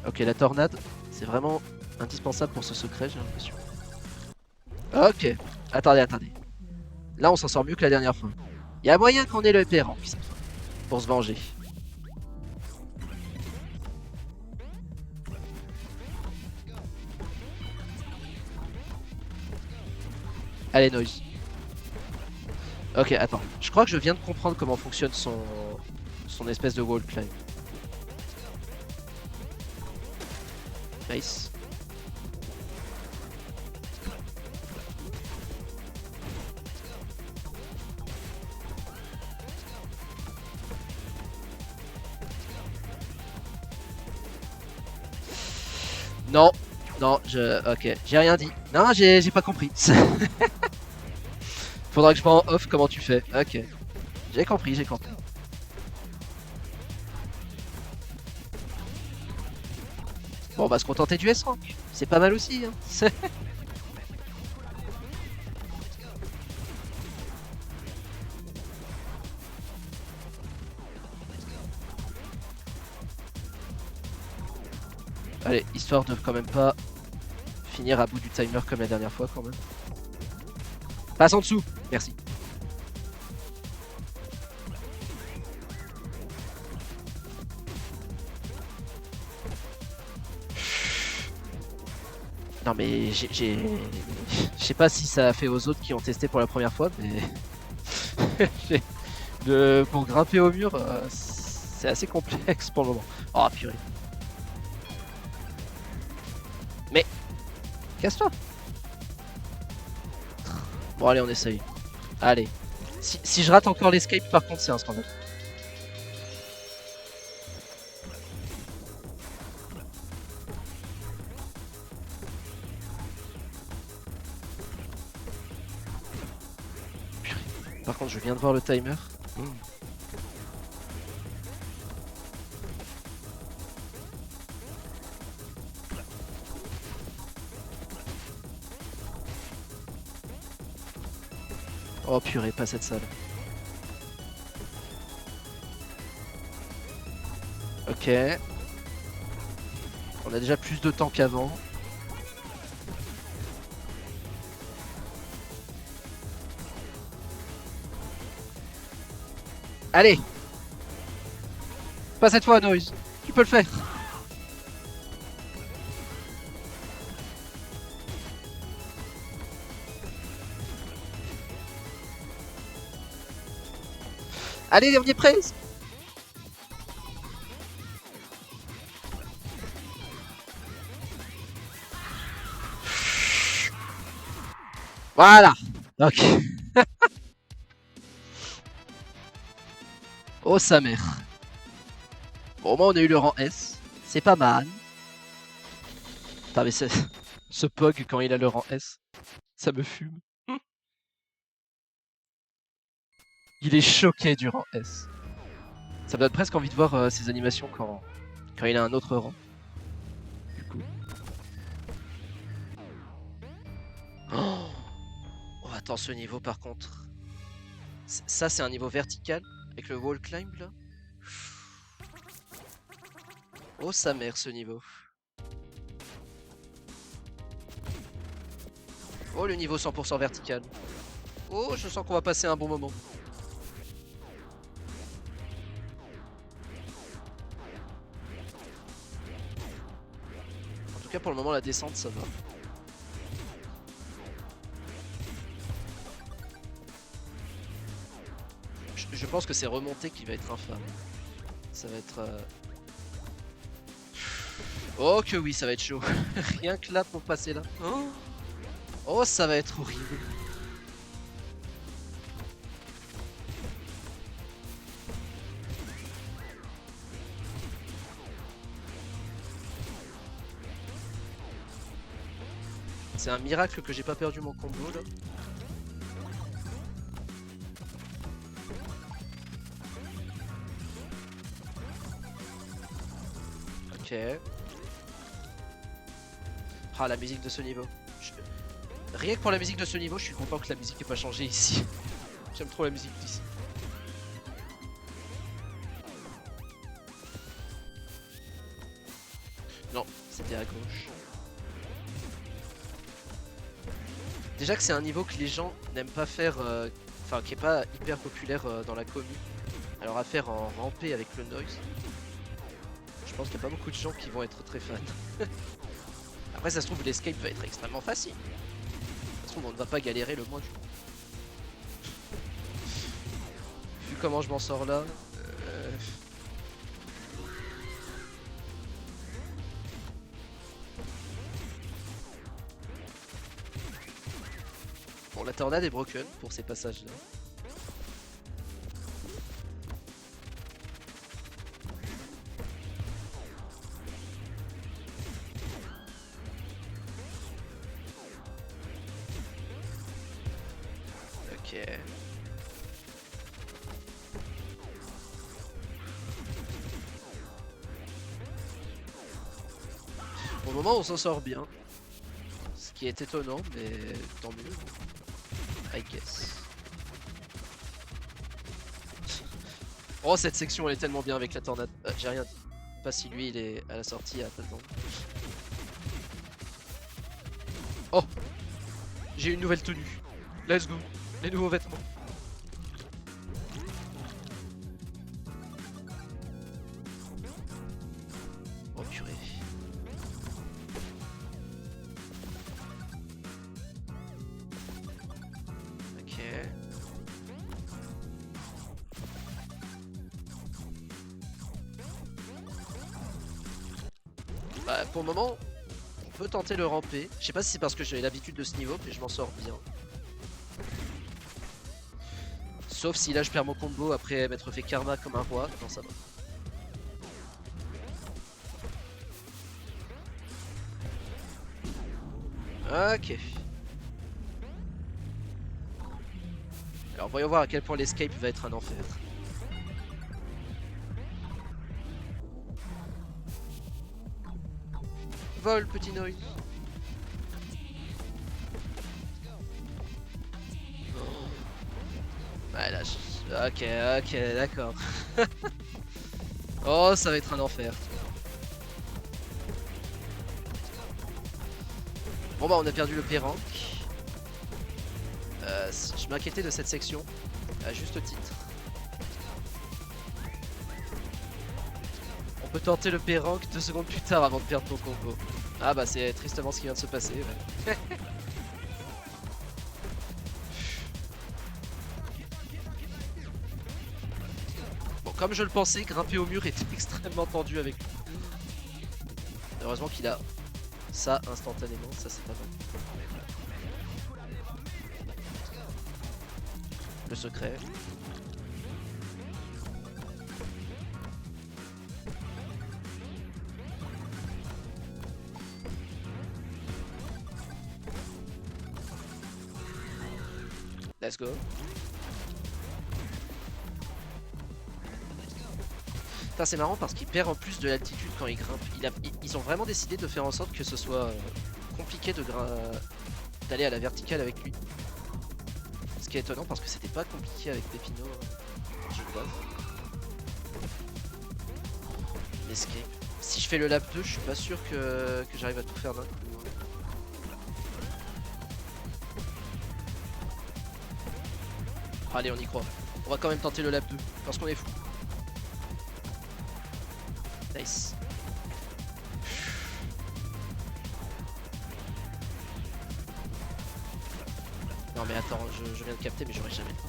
Ok, la tornade, c'est vraiment indispensable pour ce secret, j'ai l'impression. Ok, attendez. Là, on s'en sort mieux que la dernière fois. Il y a moyen qu'on ait le épée rank cette fois, pour se venger. Allez, Noise. Ok, attends. Je crois que je viens de comprendre comment fonctionne son espèce de wall climb. Nice. Non, ok, j'ai rien dit. Non, j'ai pas compris. Faudra que je vois en off comment tu fais. Ok, j'ai compris. Bon, on va se contenter du S-Rank. C'est pas mal aussi. Hein. Allez, histoire de quand même pas finir à bout du timer comme la dernière fois quand même. Passe en dessous, merci. Non mais je sais pas si ça a fait aux autres qui ont testé pour la première fois, mais pour grimper au mur, c'est assez complexe pour le moment. Oh purée. Mais casse-toi. Bon allez, on essaye. Allez. Si je rate encore l'escape, par contre, c'est un scandale. Par contre, je viens de voir le timer. Oh purée, pas cette salle. Ok. On a déjà plus de temps qu'avant. Allez. Pas cette fois, Noise. Tu peux le faire. Allez, on y est presque. Voilà. Ok. Oh sa mère. Bon, au moins on a eu le rang S. C'est pas mal. Putain, mais ce Pog quand il a le rang S, ça me fume. Il est choqué du rang S. Ça me donne presque envie de voir ses animations quand il a un autre rang. Du coup. Oh, oh attends, ce niveau par contre. Ça, c'est un niveau vertical avec le wall climb là. Oh sa mère, ce niveau. Oh, le niveau 100% vertical. Oh, je sens qu'on va passer un bon moment. En tout cas, pour le moment, la descente, ça va. Je pense que c'est remonté qui va être infâme. Ça va être... Oh que oui, ça va être chaud. Rien que là pour passer là. Oh, ça va être horrible. C'est un miracle que j'ai pas perdu mon combo là. Ok. Ah, la musique de ce niveau. Rien que pour la musique de ce niveau, je suis content que la musique ait pas changé ici. J'aime trop la musique d'ici. Non, c'était à gauche. Déjà que c'est un niveau que les gens n'aiment pas faire, enfin qui est pas hyper populaire dans la commu. Alors à faire en rampé avec le noise. Je pense qu'il n'y a pas beaucoup de gens qui vont être très fans. Après ça se trouve l'escape va être extrêmement facile. Ça se trouve on ne va pas galérer le moins du tout. Vu comment je m'en sors là. Bon, la tornade est broken pour ces passages là. Ok. Pour le moment on s'en sort bien. Ce qui est étonnant mais tant mieux. I guess. Oh cette section elle est tellement bien avec la tornade. J'ai rien dit. Pas si lui il est à la sortie à attendre. Oh, j'ai une nouvelle tenue. Let's go. Les nouveaux vêtements. Oh purée. Bah, pour le moment, on peut tenter le ramper. Je sais pas si c'est parce que j'ai l'habitude de ce niveau, mais je m'en sors bien. Sauf si là je perds mon combo après m'être fait karma comme un roi. Non, ça va. Ok. Alors voyons voir à quel point l'escape va être un enfer. Vol, petit Noï. Ouais, là, ok, ok, d'accord. Oh, ça va être un enfer. Bon bah on a perdu le Pérank. Je m'inquiétais de cette section, à juste titre. On peut tenter le Pérank 2 secondes plus tard avant de perdre ton combo. Ah bah c'est tristement ce qui vient de se passer. Ouais. Bon, comme je le pensais, grimper au mur était extrêmement tendu avec lui. Heureusement qu'il a ça instantanément, ça c'est pas mal. Le secret. Let's go. C'est marrant parce qu'il perd en plus de l'altitude quand il grimpe. Ils ont vraiment décidé de faire en sorte que ce soit compliqué d'aller à la verticale avec lui. Ce qui est étonnant parce que c'était pas compliqué avec Pépino en jeu de base. L'escape. Si je fais le lap 2, je suis pas sûr que j'arrive à tout faire d'un coup. Allez, on y croit. On va quand même tenter le lap 2 parce qu'on est fou. Nice. Non mais attends, je viens de capter mais j'aurais jamais le temps.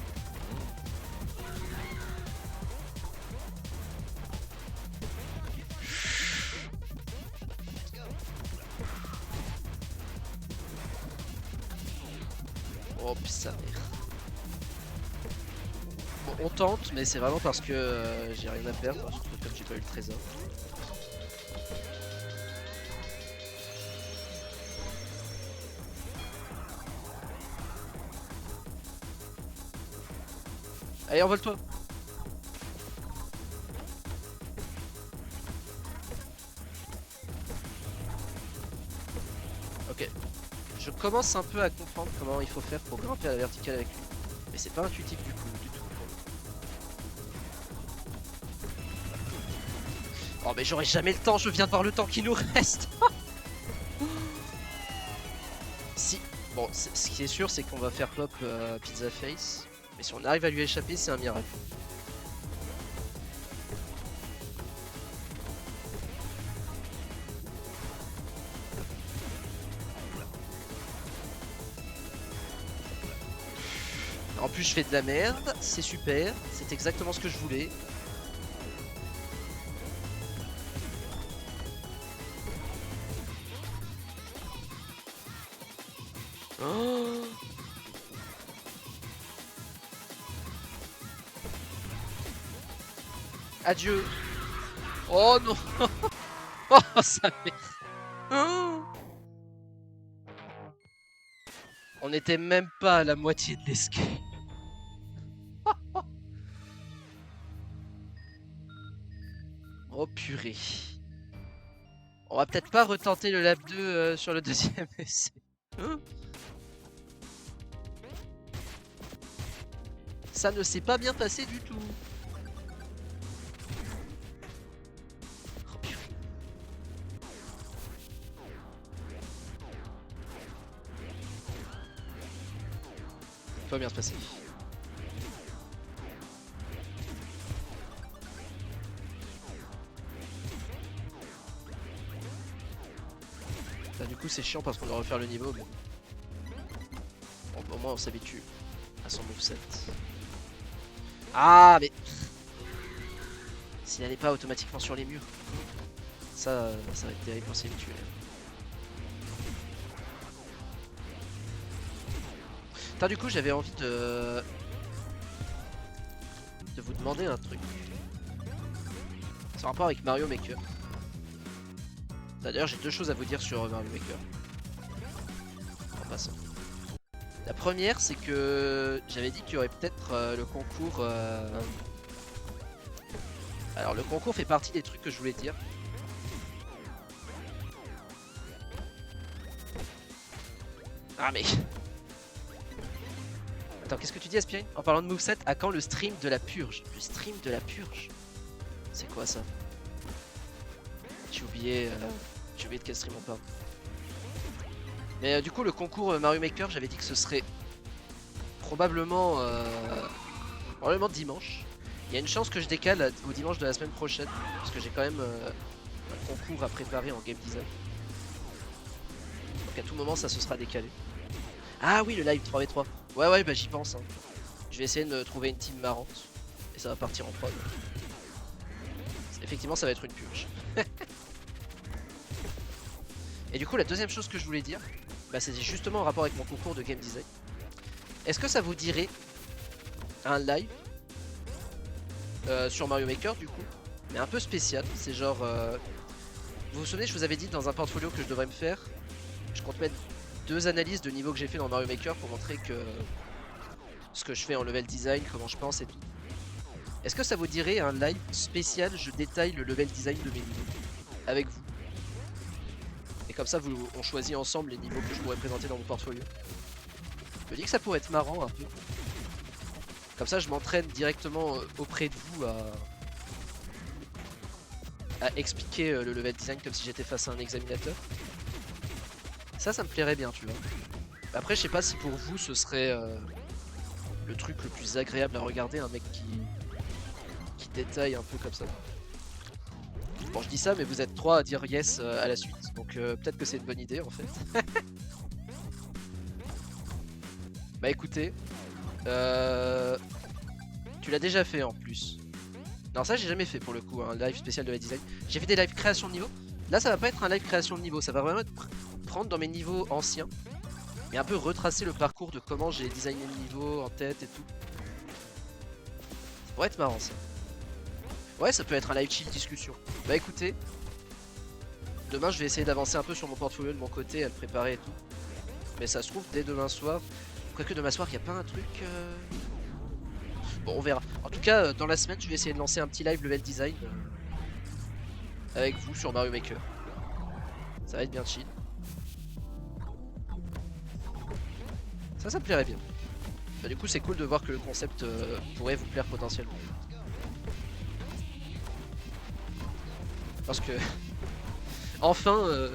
Oh putain merde. Bon, on tente mais c'est vraiment parce que j'ai rien à perdre, surtout comme j'ai pas eu le trésor. Allez, envole-toi. Ok. Je commence un peu à comprendre comment il faut faire pour grimper à la verticale avec lui. Mais c'est pas intuitif du tout. Oh mais j'aurai jamais le temps, je viens de voir le temps qui nous reste. Si. Bon, ce qui est sûr, c'est qu'on va faire pop Pizza Face. Mais si on arrive à lui échapper, c'est un miracle. En plus, je fais de la merde, c'est super, c'est exactement ce que je voulais. Oh, adieu. Oh non. Oh, ça fait... Oh. On était même pas à la moitié de l'escape. Oh purée. On va peut-être pas retenter le lap 2 sur le deuxième essai. Ça ne s'est pas bien passé du tout. Oh purée. Ça va bien se passer. Là, du coup c'est chiant parce qu'on doit refaire le niveau mais... Bon, au moins on s'habitue à son moveset. Ah mais... S'il n'allait pas automatiquement sur les murs. Ça va être terrible pour s'y tuer. Putain, du coup, j'avais envie de vous demander un truc. C'est en rapport avec Mario Maker. D'ailleurs, j'ai deux choses à vous dire sur Mario Maker. En passant. La première, c'est que j'avais dit qu'il y aurait peut-être le concours. Alors, le concours fait partie des trucs que je voulais dire. Ah, mais. Attends, qu'est-ce que tu dis, Aspirine? En parlant de moveset, à quand le stream de la purge? Le stream de la purge? C'est quoi ça? J'ai oublié de quel stream on parle. Mais du coup, le concours Mario Maker, j'avais dit que ce serait probablement dimanche. Il y a une chance que je décale au dimanche de la semaine prochaine, parce que j'ai quand même un concours à préparer en game design. Donc à tout moment, ça se sera décalé. Ah oui, le live 3v3. Ouais, bah j'y pense. Hein. Je vais essayer de trouver une team marrante, et ça va partir en prod. Effectivement, ça va être une purge. Et du coup, la deuxième chose que je voulais dire, bah, c'est justement en rapport avec mon concours de game design. Est-ce que ça vous dirait un live sur Mario Maker du coup, mais un peu spécial? C'est genre, vous vous souvenez, je vous avais dit dans un portfolio que je devrais me faire, je compte mettre 2 analyses de niveau que j'ai fait dans Mario Maker pour montrer que ce que je fais en level design, comment je pense et tout. Est-ce que ça vous dirait un live spécial, je détaille le level design de mes niveaux avec vous? Et comme ça, on choisit ensemble les niveaux que je pourrais présenter dans mon portfolio. Je me dis que ça pourrait être marrant un peu. Comme ça, je m'entraîne directement auprès de vous à expliquer le level design comme si j'étais face à un examinateur. Ça me plairait bien, tu vois. Après, je sais pas si pour vous, ce serait le truc le plus agréable à regarder, un mec qui détaille un peu comme ça. Bon, je dis ça, mais vous êtes 3 à dire yes à la suite, donc peut-être que c'est une bonne idée en fait. Bah écoutez, tu l'as déjà fait en plus. Non, ça j'ai jamais fait pour le coup, un live spécial de la design. J'ai fait des lives création de niveau. Là, ça va pas être un live création de niveau, ça va vraiment être prendre dans mes niveaux anciens et un peu retracer le parcours de comment j'ai designé le niveau en tête et tout. Ça pourrait être marrant ça. Ouais, ça peut être un live chill discussion. Bah écoutez, demain je vais essayer d'avancer un peu sur mon portfolio de mon côté, à le préparer et tout. Mais ça se trouve dès demain soir. Quoique demain soir, il a pas un truc... Bon, on verra. En tout cas, dans la semaine, je vais essayer de lancer un petit live level design avec vous sur Mario Maker. Ça va être bien chill. Ça me plairait bien. Bah, du coup, c'est cool de voir que le concept pourrait vous plaire potentiellement. Parce que, enfin,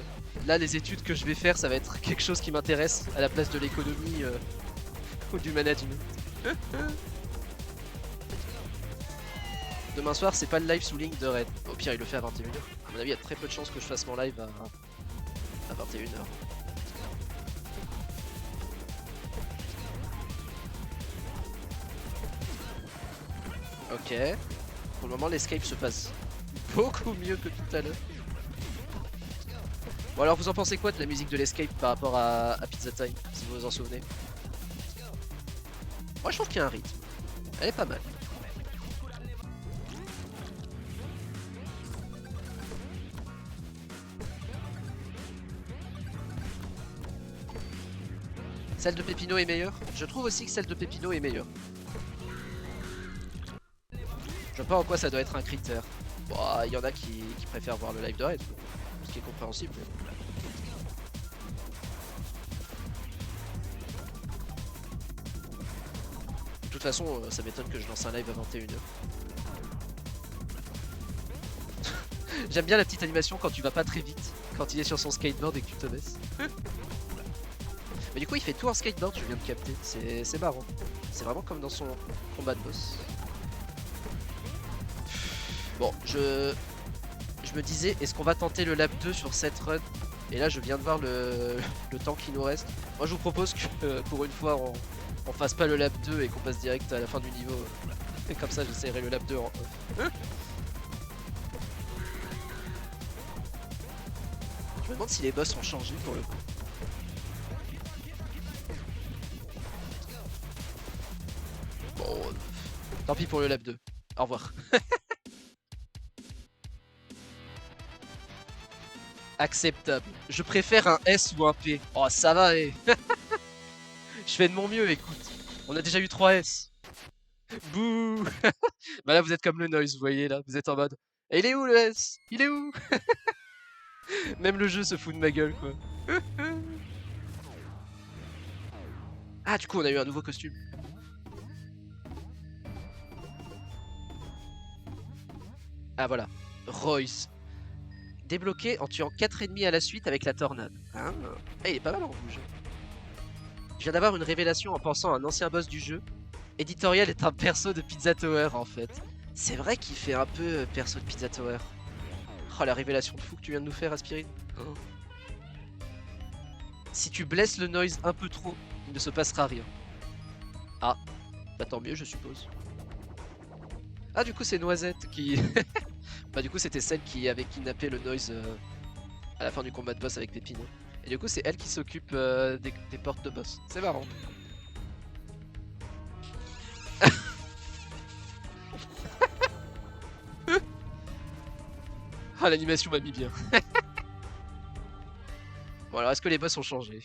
là, les études que je vais faire, ça va être quelque chose qui m'intéresse à la place de l'économie ou du management. Demain soir, c'est pas le live sous ligne de raid. Au pire, il le fait à 21h. À mon avis, il y a très peu de chances que je fasse mon live à 21h. Ok. Pour le moment, l'escape se passe beaucoup mieux que tout à l'heure. Bon, alors, vous en pensez quoi de la musique de l'escape par rapport à Pizza Time, si vous vous en souvenez? Moi, je trouve qu'il y a un rythme. Elle est pas mal. Celle de Pépino est meilleure? Je trouve aussi que celle de Pépino est meilleure. Je vois pas en quoi ça doit être un critère. Bon, il y en a qui préfèrent voir le live de raid, ce qui est compréhensible. De toute façon, ça m'étonne que je lance un live à 21h. J'aime bien la petite animation quand tu vas pas très vite, quand il est sur son skateboard et que tu te baisses. Mais du coup, il fait tout en skateboard, je viens de capter. C'est marrant. C'est vraiment comme dans son combat de boss. Bon, je me disais, est-ce qu'on va tenter le lap 2 sur cette run? Et là, je viens de voir le temps qui nous reste. Moi, je vous propose que pour une fois, on fasse pas le lap 2 et qu'on passe direct à la fin du niveau. Et comme ça, j'essaierai le lap 2 en off. Je me demande si les boss ont changé pour le coup. Bon, tant pis pour le lap 2. Au revoir. Acceptable. Je préfère un S ou un P. Oh, ça va, eh. Je fais de mon mieux, écoute. On a déjà eu 3 S. Bouh. Bah là, vous êtes comme le noise, vous voyez, là. Vous êtes en mode... Et il est où, le S? Il est où? Même le jeu se fout de ma gueule, quoi. Ah, du coup, on a eu un nouveau costume. Ah, voilà. Royce. Débloqué en tuant 4 ennemis à la suite avec la tornade. Ah, eh, il est pas mal en rouge. Je viens d'avoir une révélation en pensant à un ancien boss du jeu. Editorial est un perso de Pizza Tower en fait. C'est vrai qu'il fait un peu perso de Pizza Tower. Oh la révélation de fou que tu viens de nous faire, Aspirine. Oh. Si tu blesses le noise un peu trop, il ne se passera rien. Ah, bah tant mieux je suppose. Ah du coup c'est Noisette qui... Bah du coup c'était celle qui avait kidnappé le noise à la fin du combat de boss avec Pépino. Et du coup c'est elle qui s'occupe des portes de boss. C'est marrant. Ah l'animation m'a mis bien. Bon alors est-ce que les boss ont changé?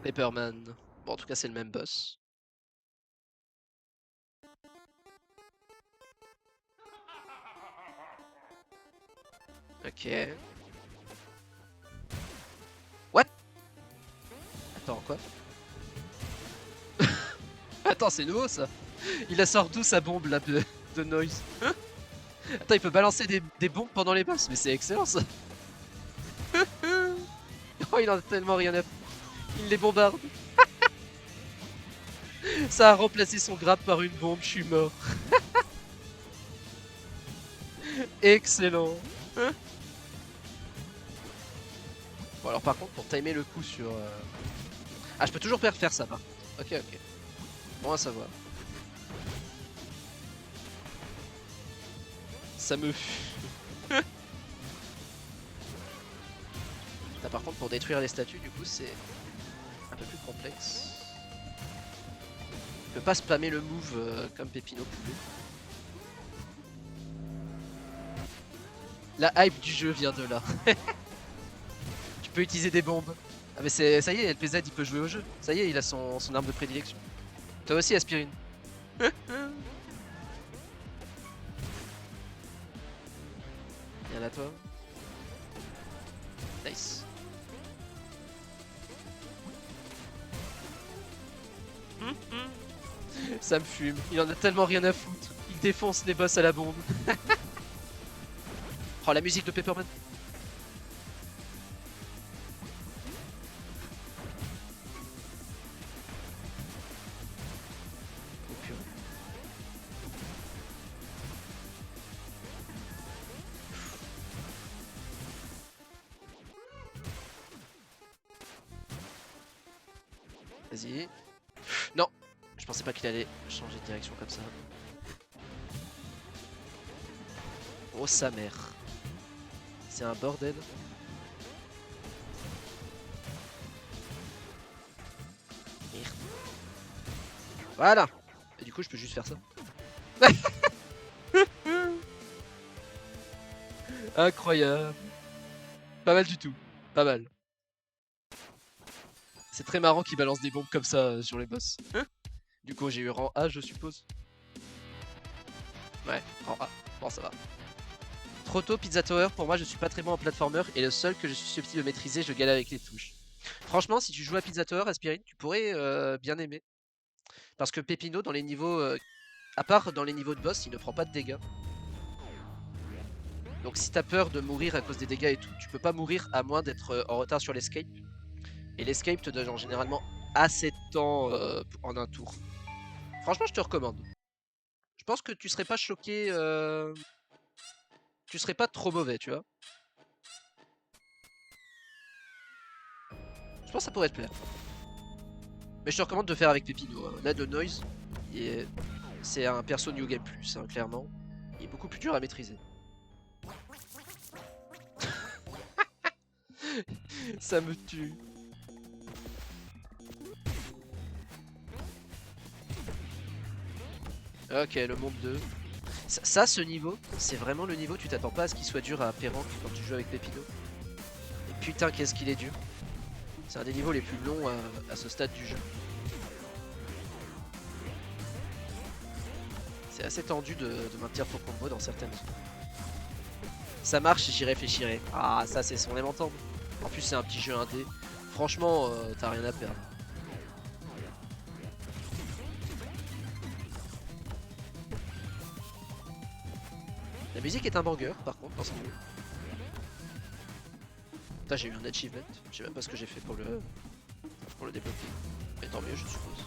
Pepperman. Bon en tout cas c'est le même boss. Ok. What? Attends quoi? Attends c'est nouveau ça. Il a sort d'où sa bombe là de noise? Attends il peut balancer des bombes pendant les boss mais c'est excellent ça. Oh il en a tellement rien à... Il les bombarde. Ça a remplacé son grab par une bombe, je suis mort. Excellent. Bon alors par contre pour timer le coup sur... Ah je peux toujours faire ça par contre. Ok ok. Bon à savoir. Ça me... Là, par contre pour détruire les statues du coup c'est un peu plus complexe. Je peux pas spammer le move comme Pépino pouvait. La hype du jeu vient de là. Tu peux utiliser des bombes. Ah mais c'est ça y est, LPZ il peut jouer au jeu. Ça y est, il a son arme de prédilection. Toi aussi Aspirine. Viens là toi. Nice. Ça me fume, il en a tellement rien à foutre. Il défonce les boss à la bombe. Oh la musique de Pepperman. Oh, purée. Vas-y. Non, je pensais pas qu'il allait changer de direction comme ça. Oh sa mère. C'est un bordel. Merde. Voilà. Et du coup je peux juste faire ça. Incroyable. Pas mal du tout. Pas mal. C'est très marrant qu'il balance des bombes comme ça sur les boss. Du coup j'ai eu rang A je suppose. Ouais, rang A. Bon ça va. Trop tôt Pizza Tower, pour moi je suis pas très bon en platformer et le seul que je suis susceptible de maîtriser, je galère avec les touches. Franchement si tu joues à Pizza Tower, Aspirine, tu pourrais bien aimer. Parce que Pépino dans les niveaux, à part dans les niveaux de boss, il ne prend pas de dégâts. Donc si t'as peur de mourir à cause des dégâts et tout, tu peux pas mourir à moins d'être en retard sur l'escape. Et l'escape te donne généralement assez de temps en un tour. Franchement je te recommande. Je pense que tu serais pas choqué, tu serais pas trop mauvais tu vois. Je pense que ça pourrait te plaire. Mais je te recommande de faire avec Pépino. Hein. Là, de Noise, c'est un perso New Game Plus, hein, clairement. Il est beaucoup plus dur à maîtriser. Ça me tue. Ok, le monde 2. Ce niveau, c'est vraiment le niveau, tu t'attends pas à ce qu'il soit dur à Péranque quand tu joues avec Pépino. Et putain, qu'est-ce qu'il est dur. C'est un des niveaux les plus longs à ce stade du jeu. C'est assez tendu de maintenir ton combo dans certaines zones. Ça marche, j'y réfléchirai. Ah, ça c'est son aime entendre. En plus, c'est un petit jeu indé. Franchement, t'as rien à perdre. La musique est un banger, par contre, dans ce niveau. Putain, j'ai eu un achievement. Je sais même pas ce que j'ai fait pour le débloquer. Mais tant mieux, je suppose.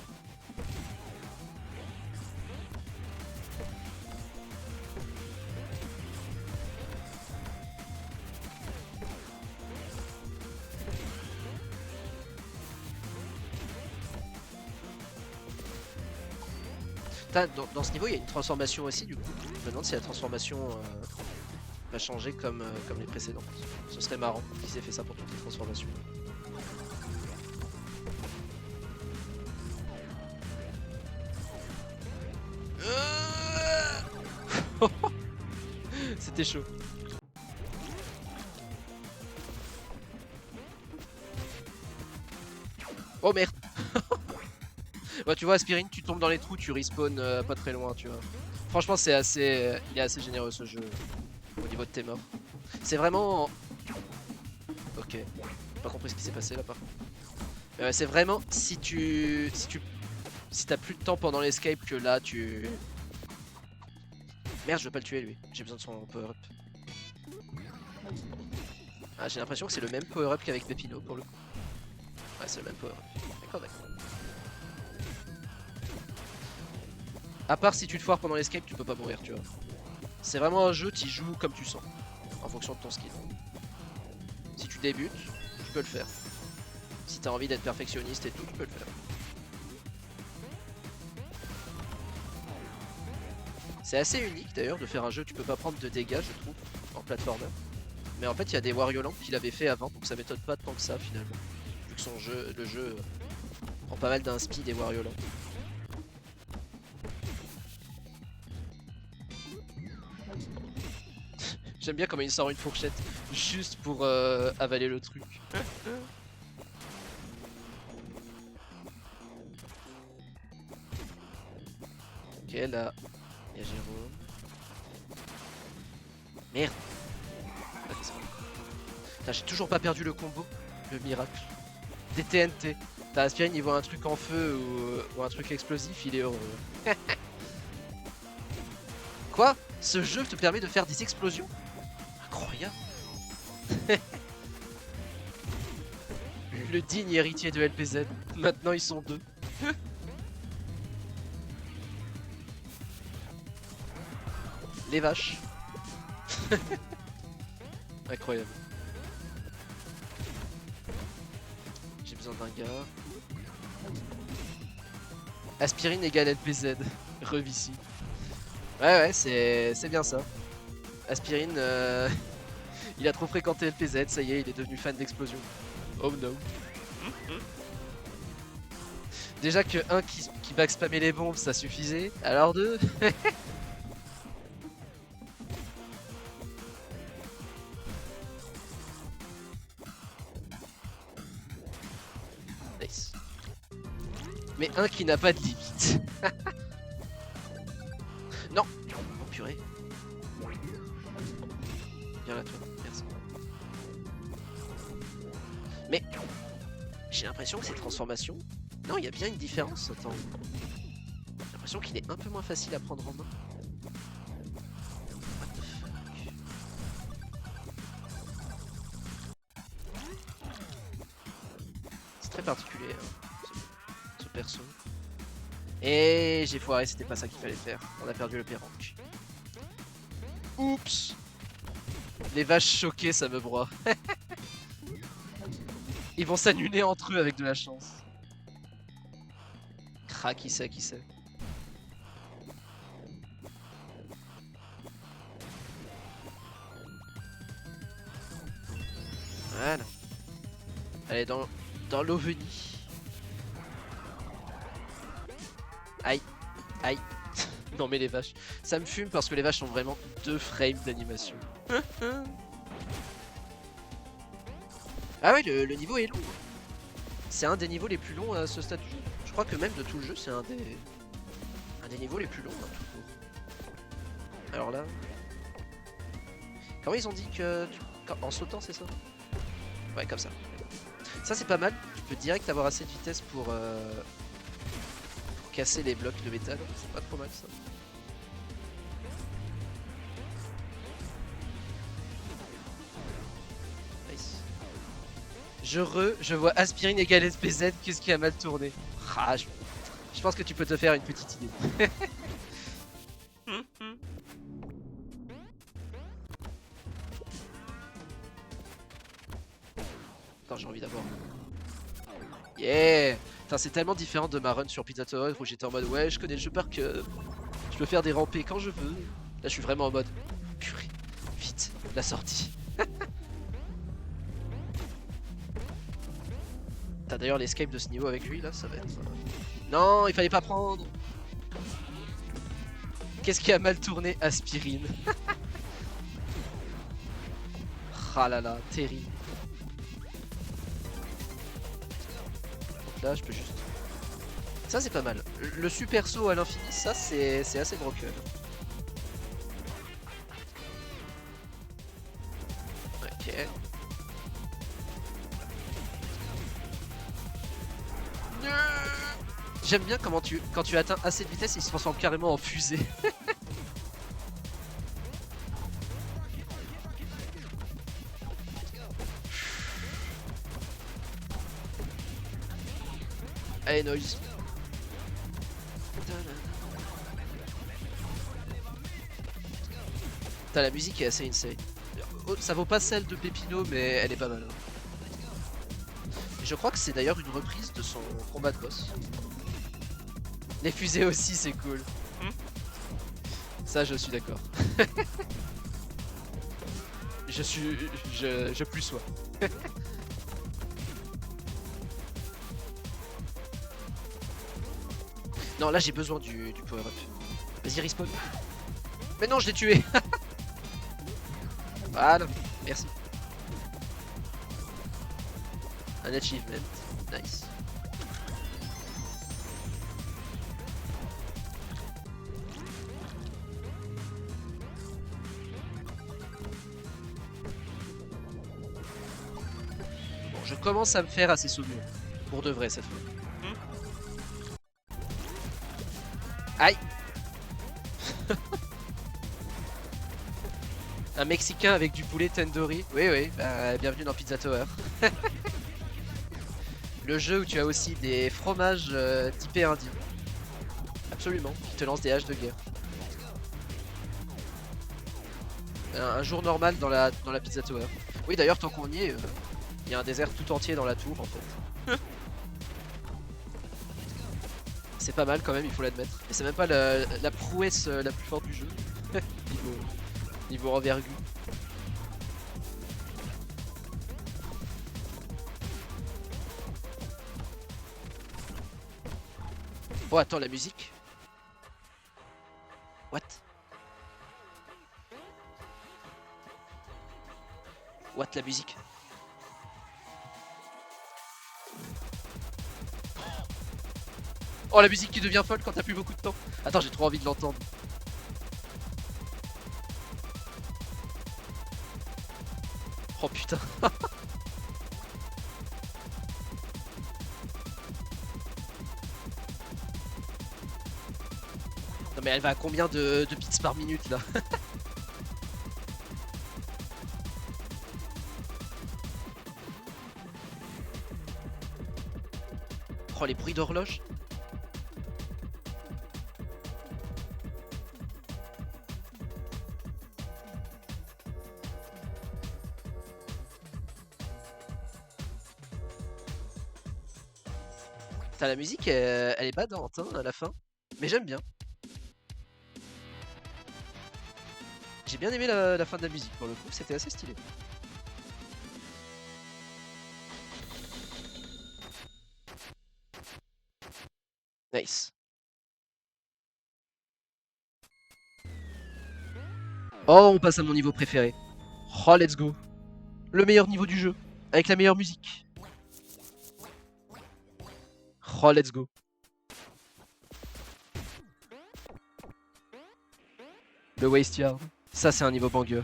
Dans ce niveau, il y a une transformation aussi, du coup. Je me demande si la transformation va changer comme les précédentes. Ce serait marrant qu'ils aient fait ça pour toutes les transformations. C'était chaud. Oh merde. Bah tu vois, Aspirine, tu tombes dans les trous, tu respawn pas très loin, tu vois. Franchement, c'est assez, il est assez généreux ce jeu au niveau de tes morts. C'est vraiment... Ok, j'ai pas compris ce qui s'est passé là par contre. C'est vraiment si t'as plus de temps pendant l'escape que là tu... Merde, je veux pas le tuer lui, j'ai besoin de son power-up. Ah, j'ai l'impression que c'est le même power-up qu'avec Pépino pour le coup. Ouais, c'est le même power-up. D'accord, d'accord. À part si tu te foires pendant l'escape, tu peux pas mourir, tu vois. C'est vraiment un jeu, tu joues comme tu sens, en fonction de ton skill. Si tu débutes, tu peux le faire. Si t'as envie d'être perfectionniste et tout, tu peux le faire. C'est assez unique d'ailleurs de faire un jeu, tu peux pas prendre de dégâts, je trouve, en platformer. Mais en fait, il y a des Wario Land qui l'avaient fait avant, donc ça m'étonne pas tant que ça finalement. Vu que le jeu prend pas mal d'inspi des Wario Land. J'aime bien comment il sort une fourchette juste pour avaler le truc. Ok, là, il y a Jérôme. Merde. Ok, c'est bon. Putain, j'ai toujours pas perdu le combo, le miracle. Des TNT. T'as Aspirine, il voit un truc en feu ou un truc explosif, il est heureux. Quoi? Ce jeu te permet de faire des explosions? Incroyable. Le digne héritier de LPZ. Maintenant ils sont deux. Les vaches. Incroyable. J'ai besoin d'un gars. Aspirine égale LPZ. Revici. Ouais, c'est bien ça. Aspirine, il a trop fréquenté LPZ, ça y est, il est devenu fan d'explosion. Oh no. Déjà que un qui backspammait les bombes, ça suffisait. Alors deux. Nice. Mais un qui n'a pas de limite. Non. Oh purée. Viens là toi, merci. Mais j'ai l'impression que ces transformations... Non, il y a bien une différence, attends. J'ai l'impression qu'il est un peu moins facile à prendre en main. What the fuck. C'est très particulier, hein, ce perso. Et j'ai foiré, c'était pas ça qu'il fallait faire. On a perdu le Péranque. Oups. Les vaches choquées, ça me broie. Ils vont s'annuler entre eux avec de la chance. Cra, qui sait, qui sait. Voilà. Allez, dans l'ovni. Aïe, aïe. Non mais les vaches. Ça me fume parce que les vaches ont vraiment 2 frames d'animation. Ah ouais, le niveau est long. C'est un des niveaux les plus longs à ce stade du jeu. Je crois que même de tout le jeu, c'est un des niveaux les plus longs, hein, tout court. Alors là... Comment ils ont dit que... En sautant, c'est ça? Ouais, comme ça. Ça, c'est pas mal. Tu peux direct avoir assez de vitesse pour casser les blocs de métal. C'est pas trop mal, ça. Nice. Je vois aspirine égale SPZ, qu'est-ce qui a mal tourné? Ah, je pense que tu peux te faire une petite idée. Attends, j'ai envie d'avoir. Yeah! Putain, c'est tellement différent de ma run sur Pizza Tower où j'étais en mode ouais, je connais le jeu par cœur. Je peux faire des rampées quand je veux. Là, je suis vraiment en mode purée, vite, la sortie. T'as d'ailleurs l'escape de ce niveau avec lui là, ça va être. Non, il fallait pas prendre. Qu'est-ce qui a mal tourné? Aspirine. Ah là là, terrible. Donc là, je peux juste. Ça, c'est pas mal. Le super saut à l'infini, ça, c'est assez broken. Ok. J'aime bien comment quand tu atteins assez de vitesse, il se transforme carrément en fusée. Allez, noise. Putain, la musique est assez insane. Ça vaut pas celle de Pépino, mais elle est pas mal. Et je crois que c'est d'ailleurs une reprise de son combat de boss. Les fusées aussi, c'est cool. Ça, je suis d'accord. Je plus sois. Non, là j'ai besoin du power up. Vas-y, respawn. Mais non, je l'ai tué. Voilà, merci. Un achievement, nice. Bon, je commence à me faire assez souvenir. Pour de vrai cette fois. Aïe. Un Mexicain avec du poulet tandoori. Oui, oui, bah, bienvenue dans Pizza Tower. Le jeu où tu as aussi des fromages typés indiens. Absolument, qui te lancent des haches de guerre. Un jour normal dans la Pizza Tower. Oui, d'ailleurs, tant qu'on y est, il y a un désert tout entier dans la tour en fait. C'est pas mal quand même, il faut l'admettre. Et c'est même pas la prouesse la plus forte du jeu. niveau envergure. Oh, attends, la musique. What? What, la musique? Oh, la musique qui devient folle quand t'as plus beaucoup de temps. Attends, j'ai trop envie de l'entendre. Oh putain. Non mais elle va à combien de bits par minute là? Oh, les bruits d'horloge. Putain, la musique elle est badante hein, à la fin. Mais j'aime bien. J'ai bien aimé la fin de la musique pour le coup, c'était assez stylé. Nice. Oh, on passe à mon niveau préféré. Oh, let's go. Le meilleur niveau du jeu. Avec la meilleure musique. Oh, let's go. Le Waste Yard. Ça, c'est un niveau banger.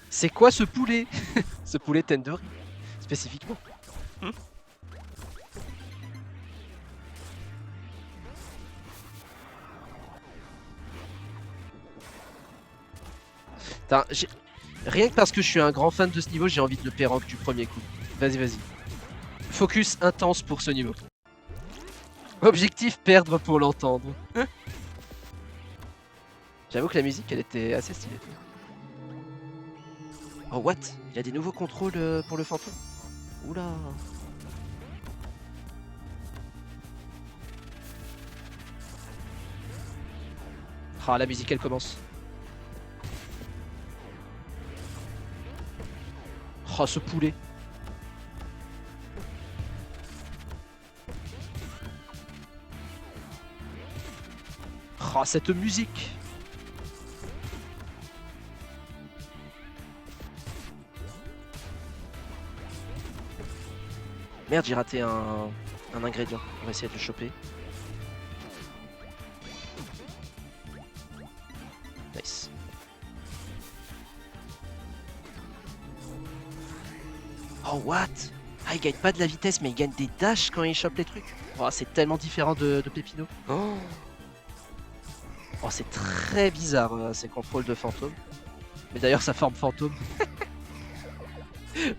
C'est quoi ce poulet? Ce poulet tandoori, spécifiquement. Putain, rien que parce que je suis un grand fan de ce niveau, j'ai envie de le pérank du premier coup. Vas-y, vas-y. Focus intense pour ce niveau. Objectif, perdre pour l'entendre. J'avoue que la musique, elle était assez stylée. Oh, what? Il y a des nouveaux contrôles pour le fantôme? Oula. Ah, la musique, elle commence. Oh, ce poulet. Oh, cette musique. Merde, j'ai raté un ingrédient. On va essayer de le choper. Nice. Oh, what? Ah, il gagne pas de la vitesse, mais il gagne des dashs quand il chope les trucs. Oh, c'est tellement différent de Pépino. Oh, c'est très bizarre ces contrôles de fantôme. Mais d'ailleurs, sa forme fantôme.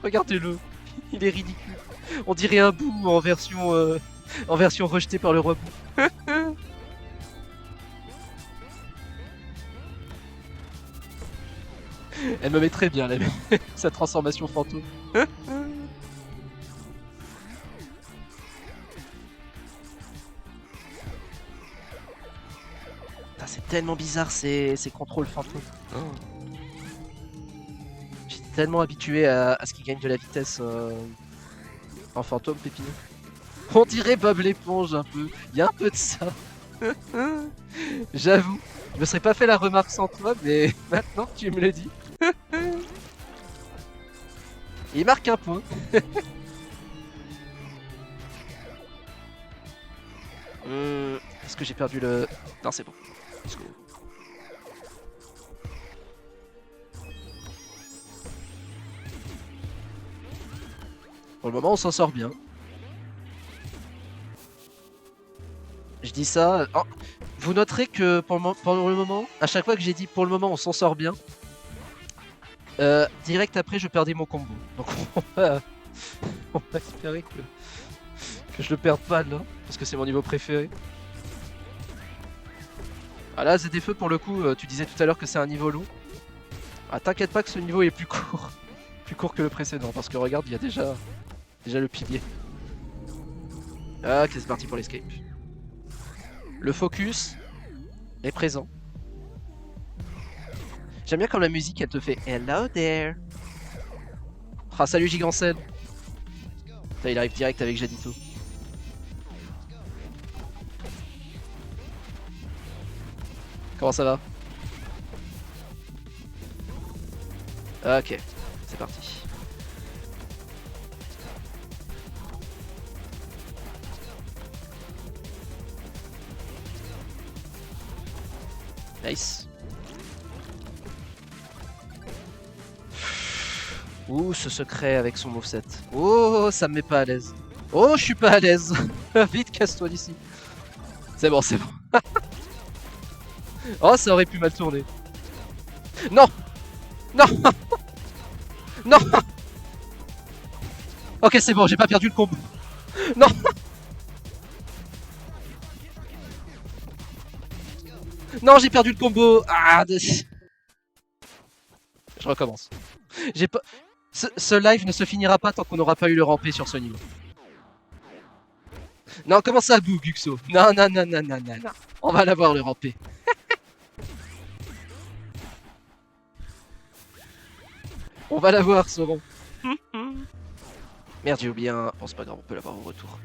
Regardez-le. Il est ridicule. On dirait un bout en version rejetée par le robot. Elle me met très bien, sa transformation fantôme. C'est tellement bizarre ces contrôles fantômes. Oh. J'étais tellement habitué à ce qu'il gagne de la vitesse en fantôme, Pépino. On dirait Bob l'éponge un peu. Il y a un peu de ça. J'avoue. Je me serais pas fait la remarque sans toi, mais maintenant que tu me le dis. Il marque un point. Est-ce que j'ai perdu le... Non, c'est bon. Let's go. Pour le moment, on s'en sort bien. Je dis ça... Oh, vous noterez que pour le moment, à chaque fois que j'ai dit pour le moment, on s'en sort bien, direct après, je perdais mon combo. Donc on va espérer que je le perde pas là, parce que c'est mon niveau préféré. Ah là, ZDFE pour le coup, tu disais tout à l'heure que c'est un niveau long. Ah, t'inquiète pas que ce niveau est plus court. Plus court que le précédent, parce que regarde, il y a déjà le pilier. Ah, ok, c'est parti pour l'escape. Le focus est présent. J'aime bien quand la musique, elle te fait Hello there. Ah, salut Gigancel. Putain, il arrive direct avec Jadito. Comment ça va? Ok, c'est parti. Nice. Ouh, ce secret avec son moveset. Oh, ça me met pas à l'aise. Oh, je suis pas à l'aise. Vite, casse-toi d'ici. C'est bon, c'est bon. Oh, ça aurait pu mal tourner. Non. Non. Non. Ok, c'est bon, j'ai pas perdu le combo. Non. Non, j'ai perdu le combo. Ah, je recommence. J'ai pas... Ce live ne se finira pas tant qu'on n'aura pas eu le rampé sur ce niveau. Non, comment ça, Bou, Guxo? Non, non, non, non, non, non, non. On va l'avoir, le rampé. On va l'avoir, Sauron. Merde, j'ai oublié un... Bon, c'est pas grave, on peut l'avoir au retour.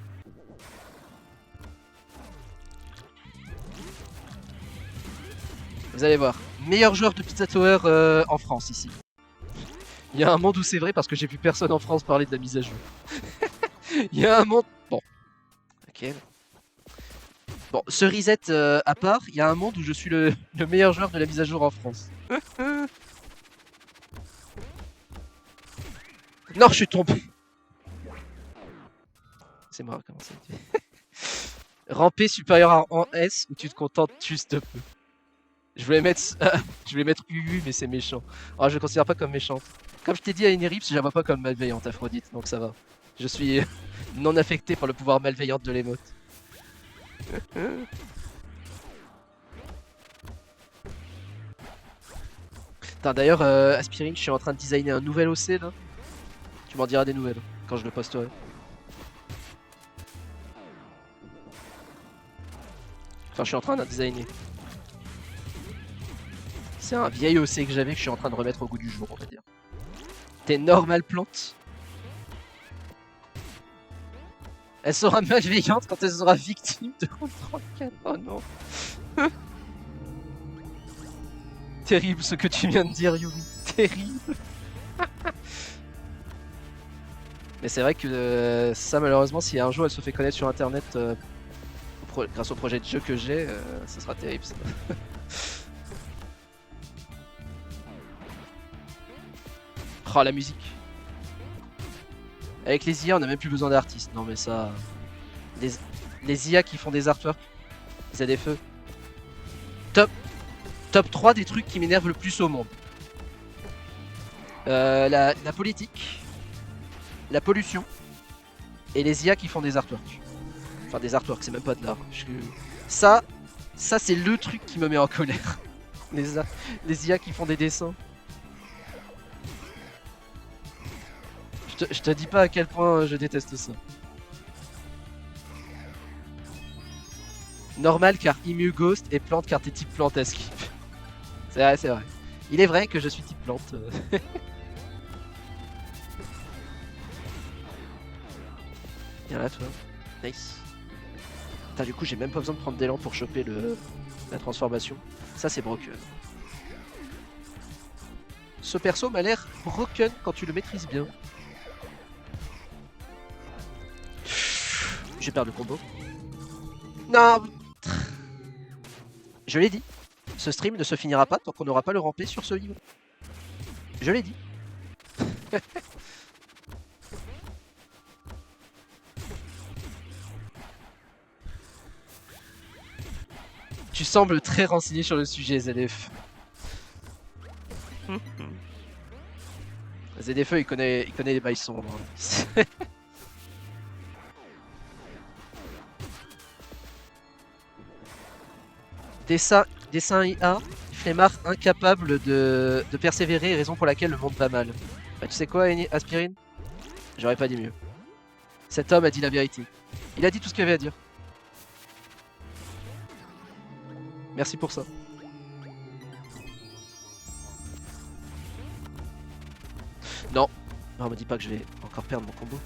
Vous allez voir. Meilleur joueur de Pizza Tower en France, ici. Il y a un monde où c'est vrai parce que j'ai vu personne en France parler de la mise à jour. Il y a un monde... Bon. Ok. Bon, ce reset à part, il y a un monde où je suis le meilleur joueur de la mise à jour en France. Non, je suis tombé. C'est moi, comment ça dit. Ramper supérieur à en S ou tu te contentes juste de peu. Je voulais mettre, je voulais mettre UU, mais c'est méchant. Oh, je le considère pas comme méchante. Comme je t'ai dit à Inerips, je la vois pas comme malveillante, Aphrodite, donc ça va. Je suis non affecté par le pouvoir malveillant de l'émote. D'ailleurs, Aspirine, je suis en train de designer un nouvel OC là. Tu m'en diras des nouvelles quand je le posterai. Enfin, je suis en train de designer. C'est un vieil OC que j'avais que je suis en train de remettre au goût du jour, on va dire. T'es normal plante. Elle sera malveillante quand elle sera victime de route 34. Oh non. Terrible ce que tu viens de dire, Yumi. Terrible. Mais c'est vrai que ça, malheureusement, si un jour elle se fait connaître sur internet grâce au projet de jeu que j'ai, ça sera terrible ça. Oh, la musique. Avec les IA, on a même plus besoin d'artistes. Non, mais ça. Les IA qui font des artworks, c'est des feux. Top 3 des trucs qui m'énervent le plus au monde. La politique, la pollution et les IA qui font des artworks. Enfin, des artworks, c'est même pas de l'art. Ça c'est le truc qui me met en colère. Les IA qui font des dessins. Je te dis pas à quel point je déteste ça. Normal car Imu Ghost et plante car t'es type plante à skip. C'est vrai, c'est vrai. Il est vrai que je suis type plante. Viens là toi. Nice. Putain, du coup j'ai même pas besoin de prendre d'élan pour choper la transformation. Ça c'est broken. Ce perso m'a l'air broken quand tu le maîtrises bien. Je vais perdre le combo. Non. Je l'ai dit. Ce stream ne se finira pas tant qu'on n'aura pas le rampé sur ce niveau. Je l'ai dit. Tu sembles très renseigné sur le sujet, ZF. ZF, il connaît les bails sombres. Dessin IA, flemmard incapable de persévérer, raison pour laquelle le monde va mal. Bah, tu sais quoi, Aspirine? J'aurais pas dit mieux. Cet homme a dit la vérité. Il a dit tout ce qu'il avait à dire. Merci pour ça. Non. Non, me dis pas que je vais encore perdre mon combo.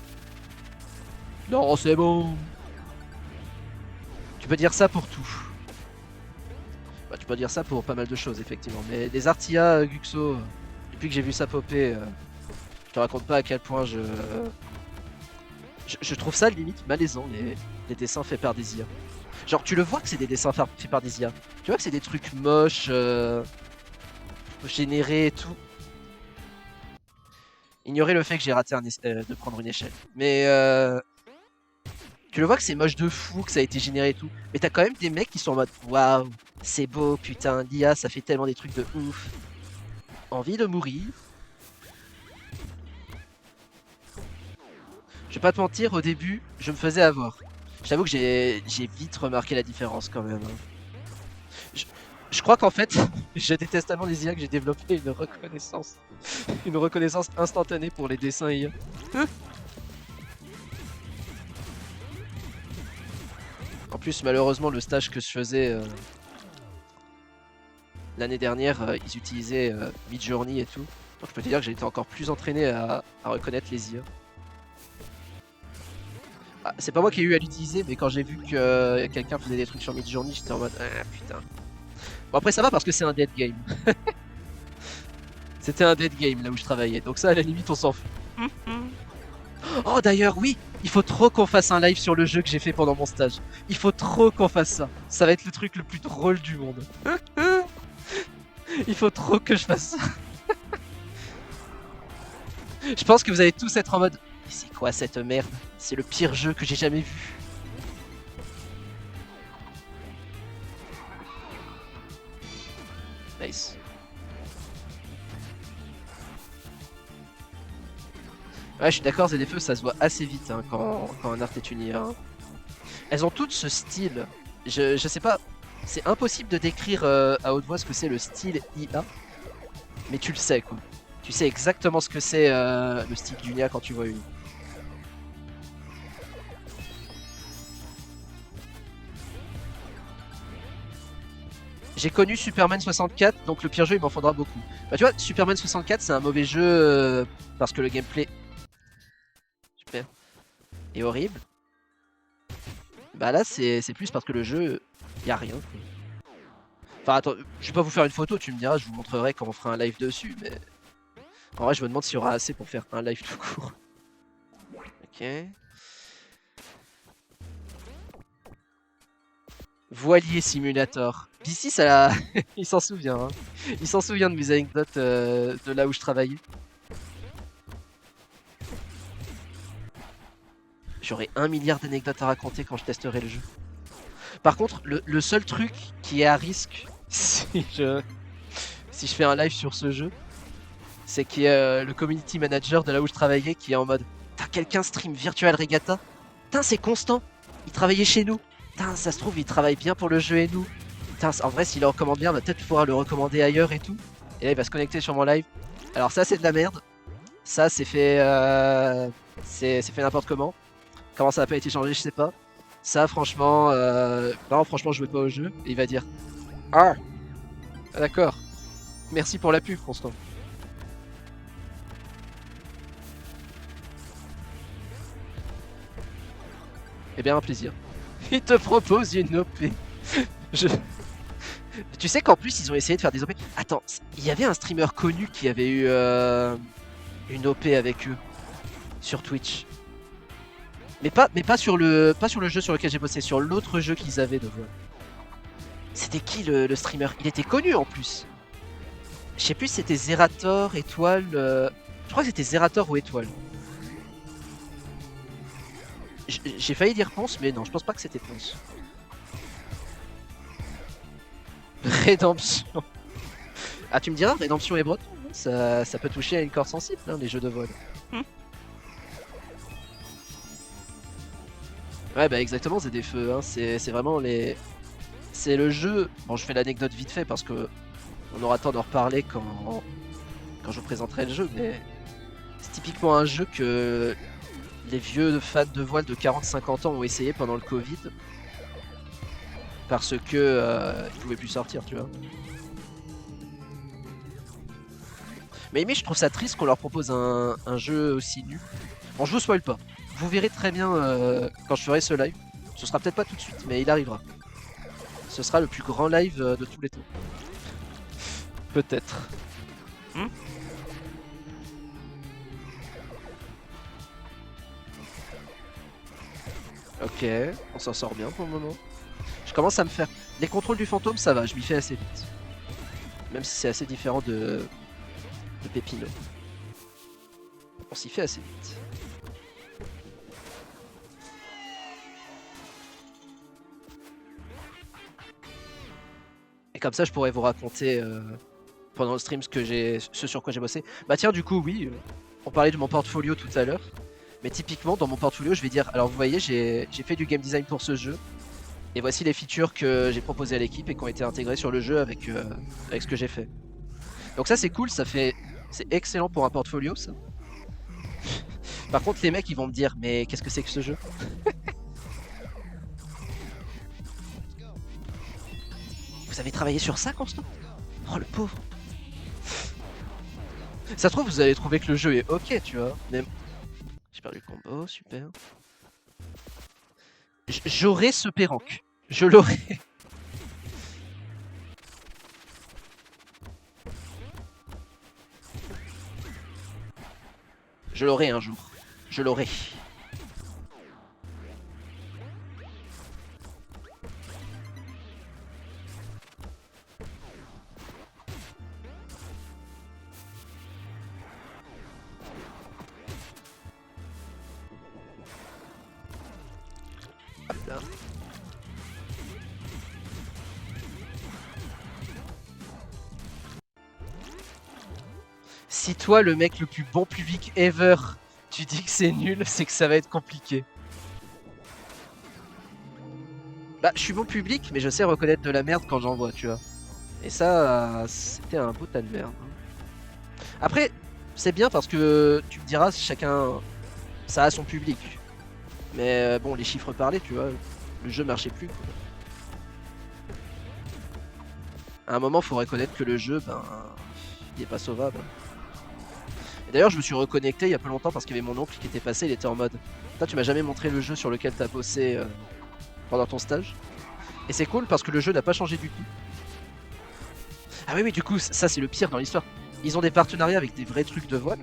Non, c'est bon. Tu peux dire ça pour tout. Bah, tu peux dire ça pour pas mal de choses, effectivement. Mais les Artia, Guxo, depuis que j'ai vu ça popper, je te raconte pas à quel point je trouve ça limite malaisant, les dessins faits par des IA. Genre, tu le vois que c'est des dessins faits par des IA. Tu vois que c'est des trucs moches, générés et tout. Ignorez le fait que j'ai raté de prendre une échelle. Mais tu le vois que c'est moche de fou, que ça a été généré et tout. Mais t'as quand même des mecs qui sont en mode waouh, c'est beau, putain, l'IA ça fait tellement des trucs de ouf. Envie de mourir. Je vais pas te mentir, au début, je me faisais avoir. J'avoue que j'ai vite remarqué la différence quand même. Je crois qu'en fait, je déteste tellement les IA que j'ai développé une reconnaissance instantanée pour les dessins IA. En plus, malheureusement, le stage que je faisais l'année dernière, ils utilisaient Midjourney et tout. Donc je peux te dire que j'ai été encore plus entraîné à reconnaître les IA. Ah, c'est pas moi qui ai eu à l'utiliser, mais quand j'ai vu que quelqu'un faisait des trucs sur Midjourney, j'étais en mode ah putain. Bon après ça va parce que c'est un dead game. C'était un dead game là où je travaillais, donc ça à la limite on s'en fout. Oh d'ailleurs oui, il faut trop qu'on fasse un live sur le jeu que j'ai fait pendant mon stage. Il faut trop qu'on fasse ça. Ça va être le truc le plus drôle du monde. Il faut trop que je fasse ça. Je pense que vous allez tous être en mode mais c'est quoi cette merde? C'est le pire jeu que j'ai jamais vu. Nice. Ouais, je suis d'accord, ZFE, ça se voit assez vite hein, quand un art est une IA. Elles ont toutes ce style. Je sais pas, c'est impossible de décrire à haute voix ce que c'est le style IA, mais tu le sais quoi. Tu sais exactement ce que c'est le style d'une IA quand tu vois une. J'ai connu Superman 64, donc le pire jeu il m'en faudra beaucoup. Bah tu vois, Superman 64 c'est un mauvais jeu parce que le gameplay super est horrible. Bah là c'est plus parce que le jeu, y a rien. Enfin attends, je vais pas vous faire une photo, tu me diras, je vous montrerai quand on fera un live dessus, mais en vrai je me demande s'il y aura assez pour faire un live tout court. Ok. Voilier Simulator. Ici ça, il s'en souvient. Hein. Il s'en souvient de mes anecdotes de là où je travaillais. J'aurai 1 milliard d'anecdotes à raconter quand je testerai le jeu. Par contre, le seul truc qui est à risque si je fais un live sur ce jeu, c'est qu'il y a le community manager de là où je travaillais qui est en mode t'as quelqu'un stream Virtual Regatta? Putain, c'est constant. Il travaillait chez nous. Putain, ça se trouve, il travaille bien pour le jeu et nous. Putain, en vrai, s'il le recommande bien, on va peut-être pouvoir le recommander ailleurs et tout. Et là, il va se connecter sur mon live. Alors ça, c'est de la merde. Ça, c'est fait, c'est fait n'importe comment. Comment ça n'a pas été changé, je sais pas. Ça, franchement, non, franchement, je jouais pas au jeu. Et il va dire, ah, d'accord. Merci pour la pub, Constant. Eh bien, un plaisir. Il te propose une OP. Je... Tu sais qu'en plus, ils ont essayé de faire des OP. Attends, il y avait un streamer connu qui avait eu une OP avec eux sur Twitch. Mais pas sur le jeu sur lequel j'ai bossé, sur l'autre jeu qu'ils avaient de voix. C'était qui le streamer? Il était connu en plus. Je sais plus si c'était Zerator, Étoile. Je crois que c'était Zerator ou Étoile. J'ai failli dire Ponce, mais non, je pense pas que c'était Ponce. Rédemption. Ah, tu me diras, Rédemption et breton, ça peut toucher à une corde sensible, hein, les jeux de vol. Ouais, bah exactement, c'est des feux, hein. C'est vraiment les. C'est le jeu. Bon, je fais l'anecdote vite fait parce que on aura le temps d'en reparler quand je vous présenterai le jeu, mais c'est typiquement un jeu que les vieux fans de voile de 40-50 ans ont essayé pendant le Covid parce que ils pouvaient plus sortir, tu vois. Mais je trouve ça triste qu'on leur propose un jeu aussi nu. Bon, je vous spoil pas. Vous verrez très bien quand je ferai ce live. Ce sera peut-être pas tout de suite, mais il arrivera. Ce sera le plus grand live de tous les temps. Peut-être. Ok, on s'en sort bien pour le moment. Je commence à me faire... Les contrôles du fantôme, ça va, je m'y fais assez vite. Même si c'est assez différent de Pépino. On s'y fait assez vite. Et comme ça, je pourrais vous raconter pendant le stream ce sur quoi j'ai bossé. Bah tiens, du coup, oui, on parlait de mon portfolio tout à l'heure. Mais typiquement, dans mon portfolio, je vais dire, alors vous voyez, j'ai fait du game design pour ce jeu. Et voici les features que j'ai proposées à l'équipe et qui ont été intégrées sur le jeu avec ce que j'ai fait. Donc ça, c'est cool, c'est excellent pour un portfolio, ça. Par contre, les mecs, ils vont me dire, mais qu'est-ce que c'est que ce jeu? Vous avez travaillé sur ça, Constant? Oh, le pauvre. Ça se trouve, vous allez trouver que le jeu est ok, tu vois. Mais j'ai perdu le combo, super. J'aurais ce Pérank. Je l'aurais. Je l'aurai un jour. Je l'aurai. Hop là. Si toi, le mec le plus bon public ever, tu dis que c'est nul, c'est que ça va être compliqué. Bah, je suis bon public, mais je sais reconnaître de la merde quand j'en vois, tu vois. Et ça, c'était un beau tas de merde. Après, c'est bien parce que tu me diras, chacun, ça a son public. Mais bon, les chiffres parlaient, tu vois. Le jeu marchait plus, quoi. À un moment, faut reconnaître que le jeu, ben, il est pas sauvable. Et d'ailleurs, je me suis reconnecté il y a pas longtemps parce qu'il y avait mon oncle qui était passé, il était en mode toi, tu m'as jamais montré le jeu sur lequel t'as bossé pendant ton stage. Et c'est cool parce que le jeu n'a pas changé du tout. Ah oui, oui, du coup, ça c'est le pire dans l'histoire. Ils ont des partenariats avec des vrais trucs de voile,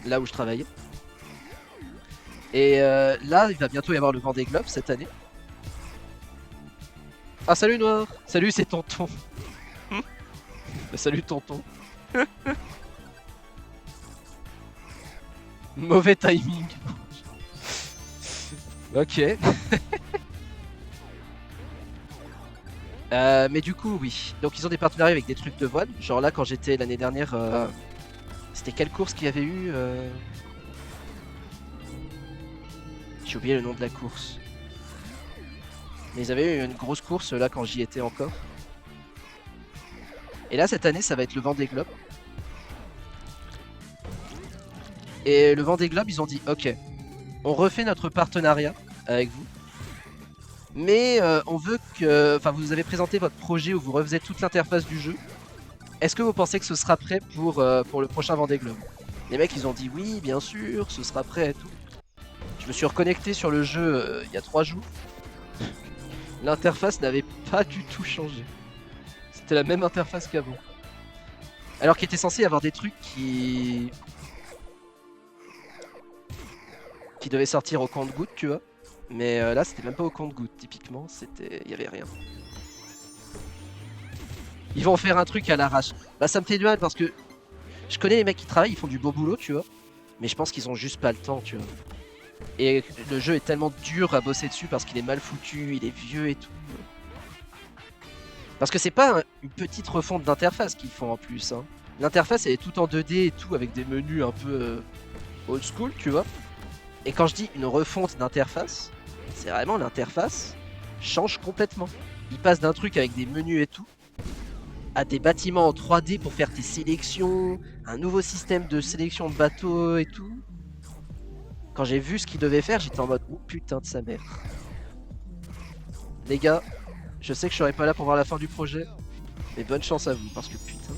là où je travaillais. Et là, il va bientôt y avoir le Vendée Globe cette année. Ah, salut Noir. Salut, c'est tonton. Salut tonton. Mauvais timing. Ok. Mais du coup, oui. Donc ils ont des partenariats avec des trucs de voile. Genre là, quand j'étais l'année dernière, c'était quelle course qu'il y avait eu J'ai oublié le nom de la course. Mais ils avaient eu une grosse course là quand j'y étais encore. Et là, cette année, ça va être le Vendée Globe. Et le Vendée Globe, ils ont dit ok, on refait notre partenariat avec vous. Mais on veut que... Enfin, vous avez présenté votre projet où vous refaisez toute l'interface du jeu. Est-ce que vous pensez que ce sera prêt pour le prochain Vendée Globe? Les mecs, ils ont dit oui, bien sûr, ce sera prêt et tout. Je me suis reconnecté sur le jeu il y a 3 jours. L'interface n'avait pas du tout changé. C'était la même interface qu'avant. Alors qu'il était censé y avoir des trucs qui devaient sortir au compte-goutte, tu vois. Mais là, c'était même pas au compte-goutte, typiquement. Il y avait rien. Ils vont faire un truc à l'arrache. Bah, ça me fait du mal parce que je connais les mecs qui travaillent, ils font du beau boulot, tu vois. Mais je pense qu'ils ont juste pas le temps, tu vois. Et le jeu est tellement dur à bosser dessus parce qu'il est mal foutu, il est vieux et tout. Parce que c'est pas une petite refonte d'interface qu'ils font en plus. Hein. L'interface, elle est tout en 2D et tout, avec des menus un peu old school, tu vois. Et quand je dis une refonte d'interface, c'est vraiment l'interface change complètement. Il passe d'un truc avec des menus et tout, à des bâtiments en 3D pour faire tes sélections, un nouveau système de sélection de bateaux et tout. Quand j'ai vu ce qu'il devait faire, j'étais en mode oh putain de sa mère. Les gars, je sais que je serai pas là pour voir la fin du projet, mais bonne chance à vous parce que putain.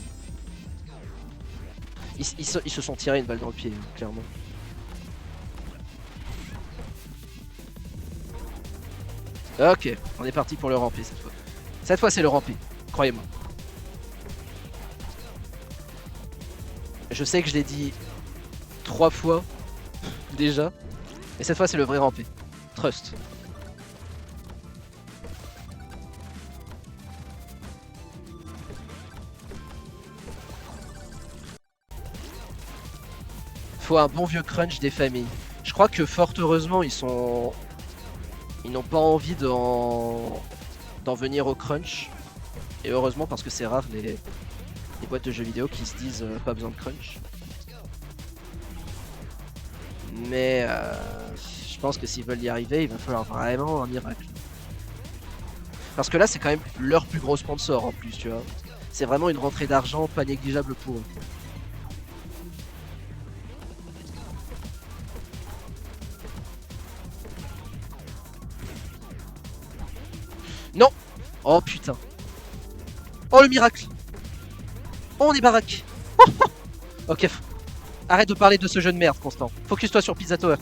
Ils se sont tirés une balle dans le pied, clairement. Ok, on est parti pour le ramper cette fois. Cette fois c'est le ramper, croyez-moi. Je sais que je l'ai dit 3 fois déjà, et cette fois c'est le vrai ramper. Trust. Faut un bon vieux crunch des familles. Je crois que fort heureusement ils n'ont pas envie d'en venir au crunch. Et heureusement parce que c'est rare les boîtes de jeux vidéo qui se disent pas besoin de crunch. Mais je pense que s'ils veulent y arriver, il va falloir vraiment un miracle. Parce que là c'est quand même leur plus gros sponsor en plus, tu vois. C'est vraiment une rentrée d'argent pas négligeable pour eux. Non. Oh putain. Oh le miracle. Oh on est baraque. Ok, arrête de parler de ce jeu de merde, Constant. Focus-toi sur Pizza Tower.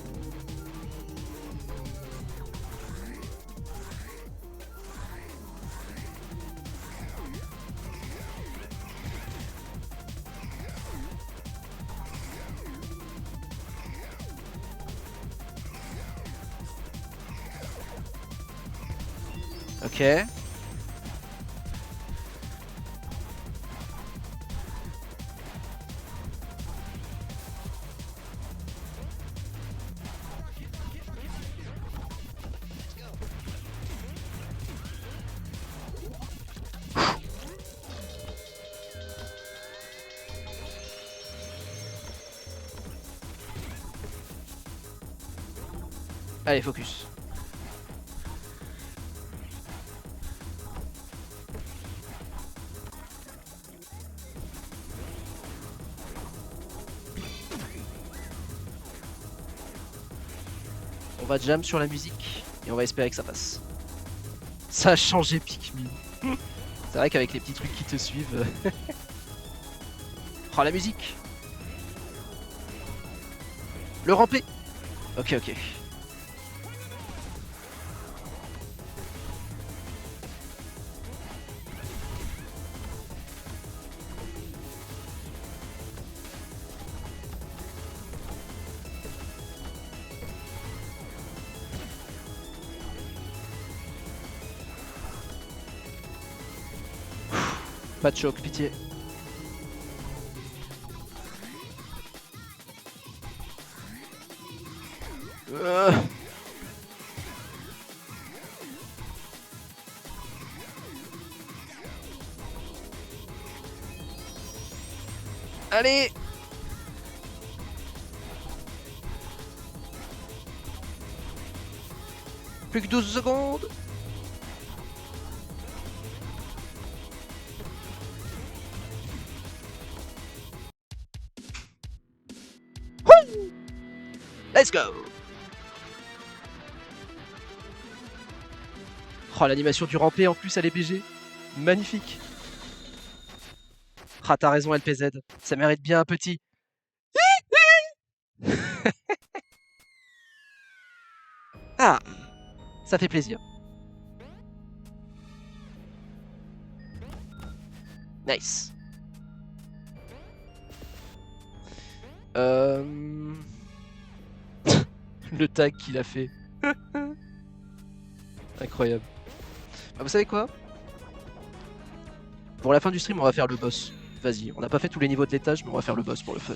Ok. Allez, focus. On va jam sur la musique et on va espérer que ça passe. Ça a changé Pikmin. C'est vrai qu'avec les petits trucs qui te suivent... Oh, la musique. Le rampé. Ok, ok. Pas de choc, pitié. Allez. Plus que 12 secondes. Let's go. Oh, l'animation du rampé en plus à l'EPG. Magnifique. Ah, t'as raison LPZ. Ça mérite bien un petit. Ah, ça fait plaisir. Nice. Le tag qu'il a fait. Incroyable. Bah, vous savez quoi? Pour la fin du stream, on va faire le boss. Vas-y, on n'a pas fait tous les niveaux de l'étage, mais on va faire le boss pour le fun.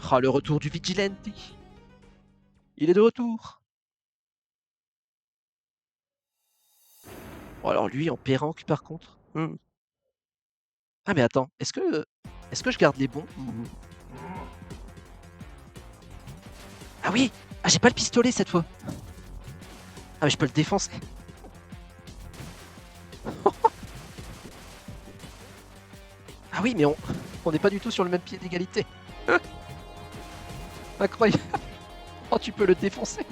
Ah, le retour du Vigilante. Il est de retour. Bon, alors lui, en Péranque, par contre. Ah, mais attends, est-ce que je garde les bons Ah oui. Ah, j'ai pas le pistolet cette fois. Ah, mais je peux le défoncer. Ah oui, mais on n'est pas du tout sur le même pied d'égalité. Incroyable. Oh, tu peux le défoncer.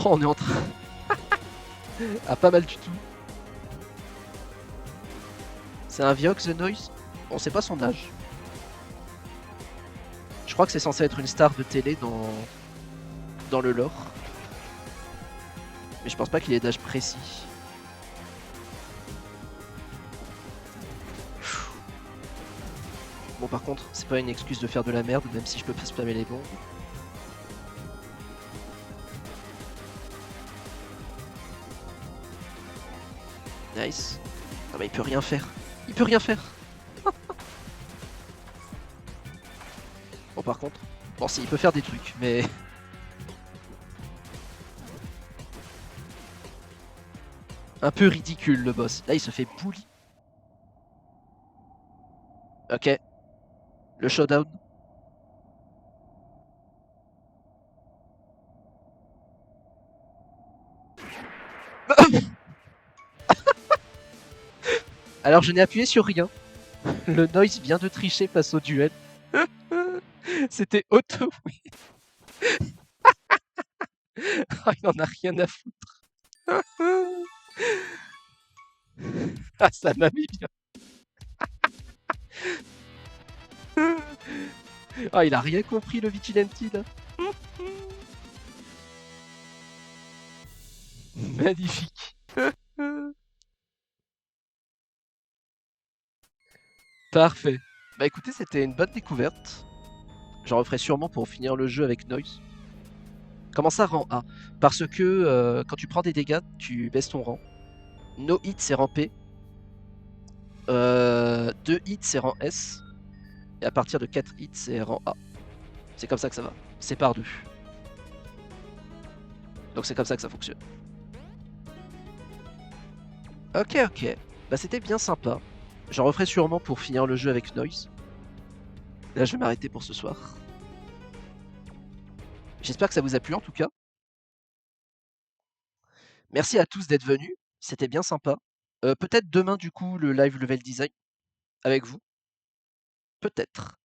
Oh, on est en train... Ah, pas mal du tout. C'est un Viox, The Noise. On sait pas son âge. Je crois que c'est censé être une star de télé dans le lore. Mais je pense pas qu'il ait d'âge précis. Bon, par contre, c'est pas une excuse de faire de la merde, même si je peux pas spammer les bombes. Nice. Ah bah il peut rien faire. Il peut rien faire. Bon, par contre... Bon, si, il peut faire des trucs, mais... Un peu ridicule, le boss. Là, il se fait bully. Ok. Le showdown. Alors, je n'ai appuyé sur rien. Le Noise vient de tricher face au duel. C'était auto. Ah, il en a rien à foutre. Ah, ça m'a mis bien. Ah, il a rien compris, le Vigilante, là. Magnifique. Parfait. Bah écoutez, c'était une bonne découverte. J'en referai sûrement pour finir le jeu avec Noise. Comment ça, rang A? Parce que quand tu prends des dégâts, tu baisses ton rang. No hit, c'est rang P. 2 hits, c'est rang S. Et à partir de 4 hits, c'est rang A. C'est comme ça que ça va. C'est par deux. Donc c'est comme ça que ça fonctionne. Ok, ok. Bah c'était bien sympa. J'en referai sûrement pour finir le jeu avec Noise. Là, je vais m'arrêter pour ce soir. J'espère que ça vous a plu en tout cas. Merci à tous d'être venus. C'était bien sympa. Peut-être demain, du coup, le live level design avec vous. Peut-être.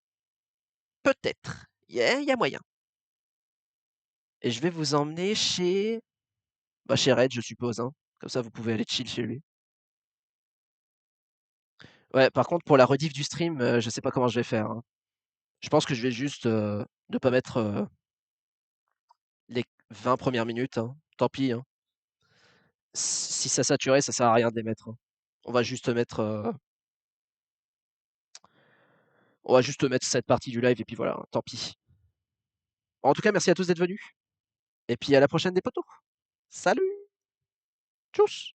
Peut-être. Y a moyen. Et je vais vous emmener chez. Bah, chez Red, je suppose. Hein. Comme ça, vous pouvez aller chill chez lui. Ouais, par contre, pour la rediff du stream, je sais pas comment je vais faire. Hein. Je pense que je vais juste ne pas mettre les 20 premières minutes. Hein. Tant pis. Hein. Si ça saturait, ça sert à rien de les mettre. Hein. On va juste mettre. On va juste mettre cette partie du live et puis voilà. Hein. Tant pis. En tout cas, merci à tous d'être venus. Et puis à la prochaine des potos. Salut. Tchuss.